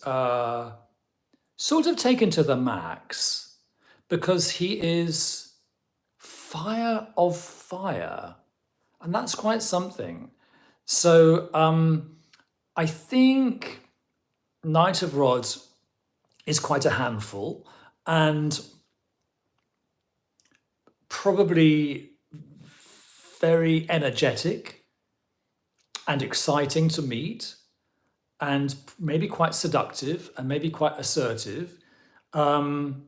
Speaker 1: sort of taken to the max because he is fire of fire, and that's quite something. So I think Knight of Rods is quite a handful and probably very energetic. and exciting to meet, and maybe quite seductive, and maybe quite assertive. Um,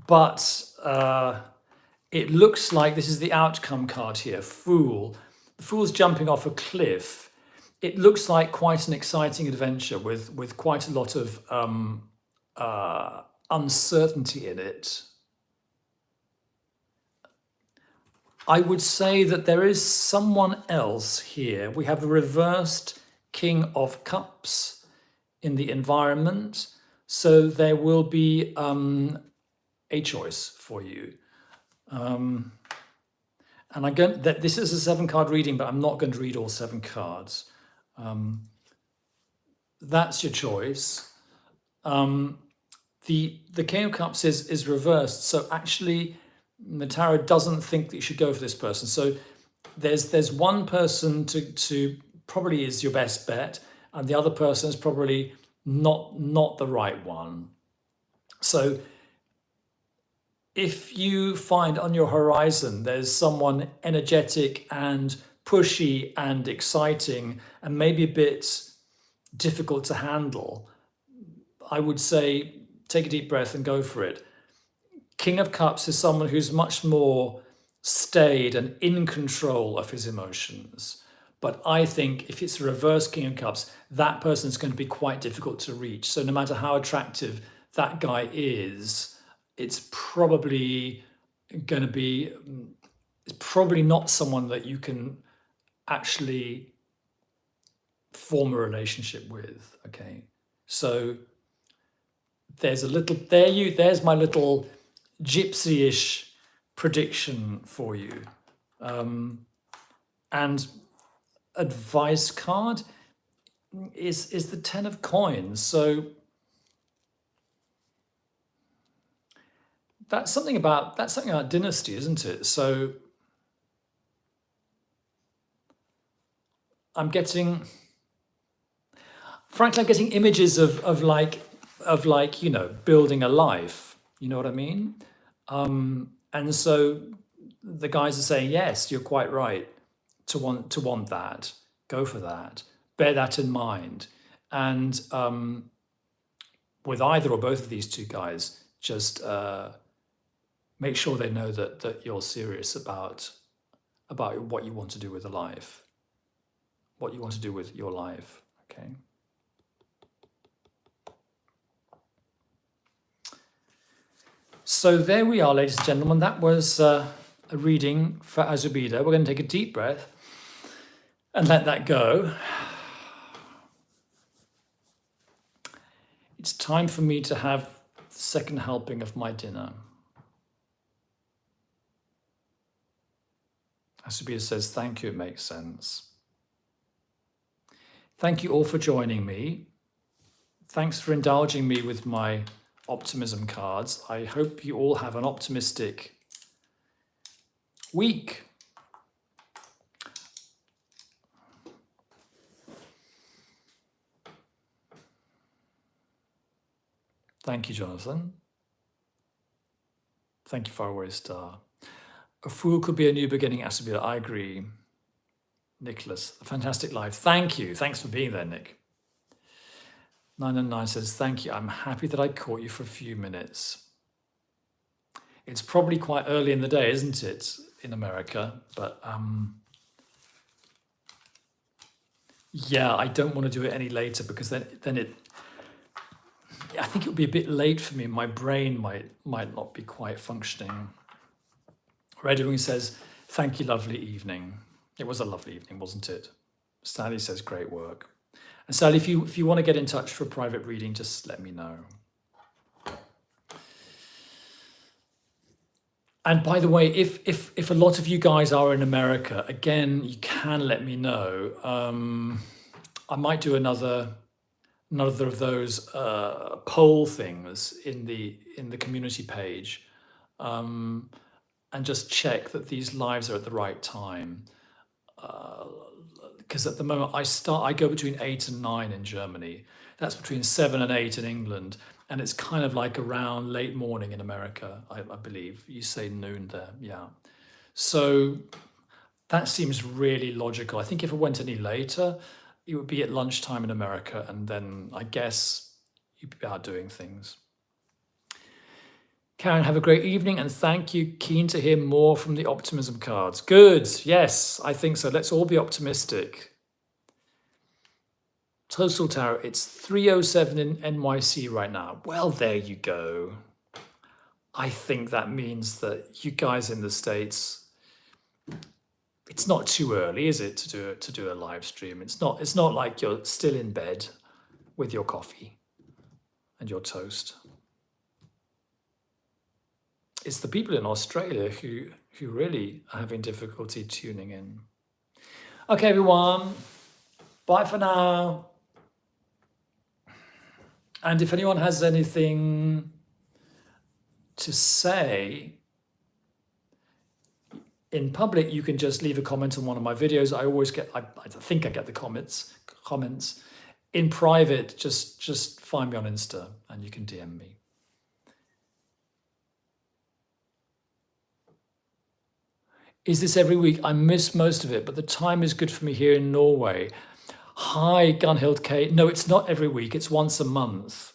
Speaker 1: but it looks like this is the outcome card here, Fool. The Fool's jumping off a cliff. It looks like quite an exciting adventure with quite a lot of uncertainty in it. I would say that there is someone else here. We have a reversed King of Cups in the environment. So there will be a choice for you. And I'm going that this is a 7-card reading, but I'm not going to read all 7 cards. That's your choice. The King of Cups is reversed, so actually the tarot doesn't think that you should go for this person. So there's one person to probably is your best bet, and the other person is probably not the right one. So if you find on your horizon there's someone energetic and pushy and exciting and maybe a bit difficult to handle, I would say take a deep breath and go for it. King of Cups is someone who's much more staid and in control of his emotions. But I think if it's a reverse King of Cups, that person is going to be quite difficult to reach. So no matter how attractive that guy is, it's probably going to be, it's probably not someone that you can actually form a relationship with. Okay. So there's a little, there's my little gypsy-ish prediction for you. And advice card is the 10 of coins. So that's something about dynasty, isn't it? So I'm getting, frankly, I'm getting images of like, you know, building a life. You know what I mean? And so the guys are saying, yes, you're quite right to want that. Go for that. Bear that in mind. And with either or both of these two guys, just make sure they know that you're serious about what you want to do with a life, what you want to do with your life. Okay. So there we are, ladies and gentlemen. That was a reading for Azubida. We're going to take a deep breath and let that go. It's time for me to have the second helping of my dinner. Azubida says, thank you, it makes sense. Thank you all for joining me. Thanks for indulging me with my optimism cards. I hope you all have an optimistic week. Thank you, Jonathan. Thank you, Faraway Star. A fool could be a new beginning, Asabila. I agree. Nicholas, a fantastic life. Thank you. Thanks for being there, Nick. 999 says, thank you. I'm happy that I caught you for a few minutes. It's probably quite early in the day, isn't it, in America? But yeah, I don't want to do it any later because then it, I think it would be a bit late for me. My brain might not be quite functioning. Red Wing says, thank you, lovely evening. It was a lovely evening, wasn't it? Sally says, great work. And Sally, if you want to get in touch for a private reading, just let me know. And by the way, if a lot of you guys are in America, again, you can let me know. I might do another of those poll things in the community page, and just check that these lives are at the right time. Because at the moment I go between 8 and 9 in Germany. That's between 7 and 8 in England. And it's kind of like around late morning in America, I believe. You say noon there, yeah. So That seems really logical. I think if it went any later, it would be at lunchtime in America, and then I guess you'd be out doing things. Karen, have a great evening, and thank you. Keen to hear more from the optimism cards. Good. Yes, I think so. Let's all be optimistic. Total Tower, it's 3:07 in NYC right now. Well, there you go. I think that means that you guys in the States, it's not too early, is it, to do a live stream? It's not like you're still in bed with your coffee and your toast. It's the people in Australia who really are having difficulty tuning in. Okay, everyone. Bye for now. And if anyone has anything to say in public, you can just leave a comment on one of my videos. I always get, I think I get the comments. In private, just find me on Insta and you can DM me. Is this every week? I miss most of it, but the time is good for me here in Norway. Hi, Gunhild K. No, it's not every week. It's once a month.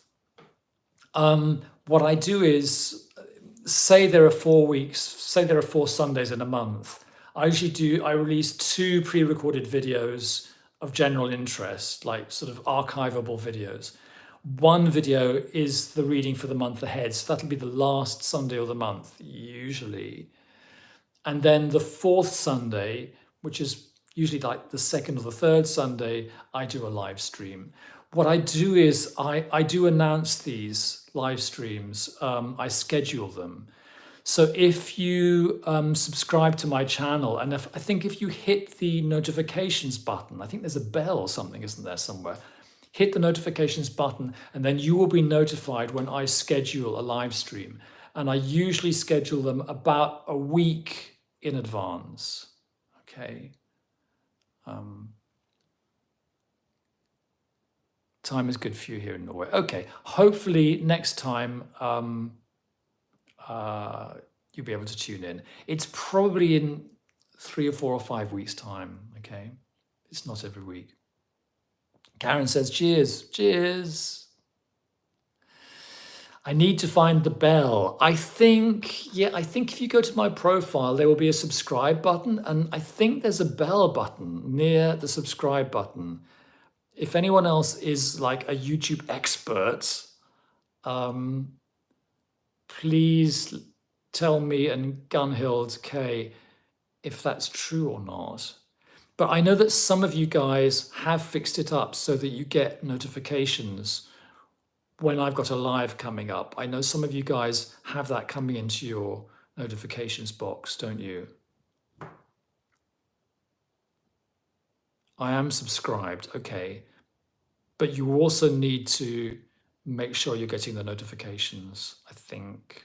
Speaker 1: What I do is, say there are 4 weeks, say there are 4 Sundays in a month. I release 2 pre-recorded videos of general interest, like sort of archivable videos. One video is the reading for the month ahead. So that'll be the last Sunday of the month, usually. And then the 4th Sunday, which is usually like the 2nd or the 3rd Sunday, I do a live stream. What I do is I do announce these live streams. I schedule them. So if you subscribe to my channel, and I think if you hit the notifications button, I think there's a bell or something, isn't there, somewhere? Hit the notifications button, and then you will be notified when I schedule a live stream. And I usually schedule them about a week in advance. Okay. Time is good for you here in Norway. Okay. Hopefully next time you'll be able to tune in. It's probably in 3 or 4 or 5 weeks' time. Okay. It's not every week. Karen says, cheers. Cheers. I need to find the bell. I think if you go to my profile, there will be a subscribe button, and I think there's a bell button near the subscribe button. If anyone else is like a YouTube expert, please tell me and Gunhild K if that's true or not. But I know that some of you guys have fixed it up so that you get notifications when I've got a live coming up. I know some of you guys have that coming into your notifications box, don't you? I am subscribed, okay. But you also need to make sure you're getting the notifications, I think.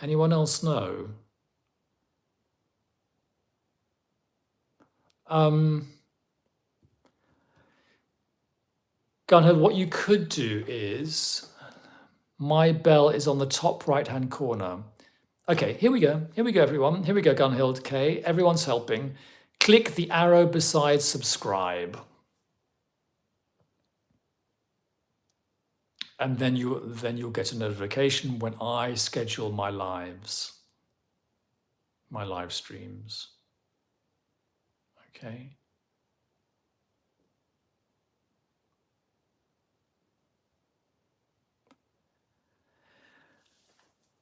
Speaker 1: Anyone else know? Gunhild, what you could do is, my bell is on the top right-hand corner. Okay, here we go. Here we go, everyone. Here we go, Gunhild K. Everyone's helping. Click the arrow beside subscribe. And then you'll get a notification when I schedule my live streams. Okay.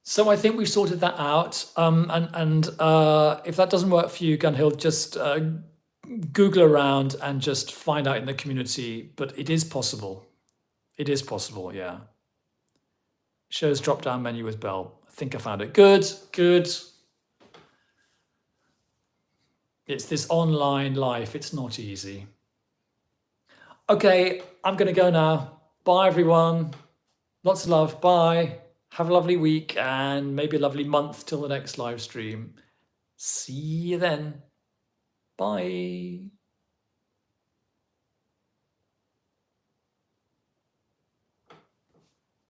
Speaker 1: So I think we've sorted that out. And if that doesn't work for you, Gunhild, just Google around and just find out in the community. But it is possible. It is possible, yeah. Shows drop-down menu with bell. I think I found it. Good, good. It's this online life. It's not easy. Okay, I'm going to go now. Bye, everyone. Lots of love. Bye. Have a lovely week and maybe a lovely month till the next live stream. See you then. Bye.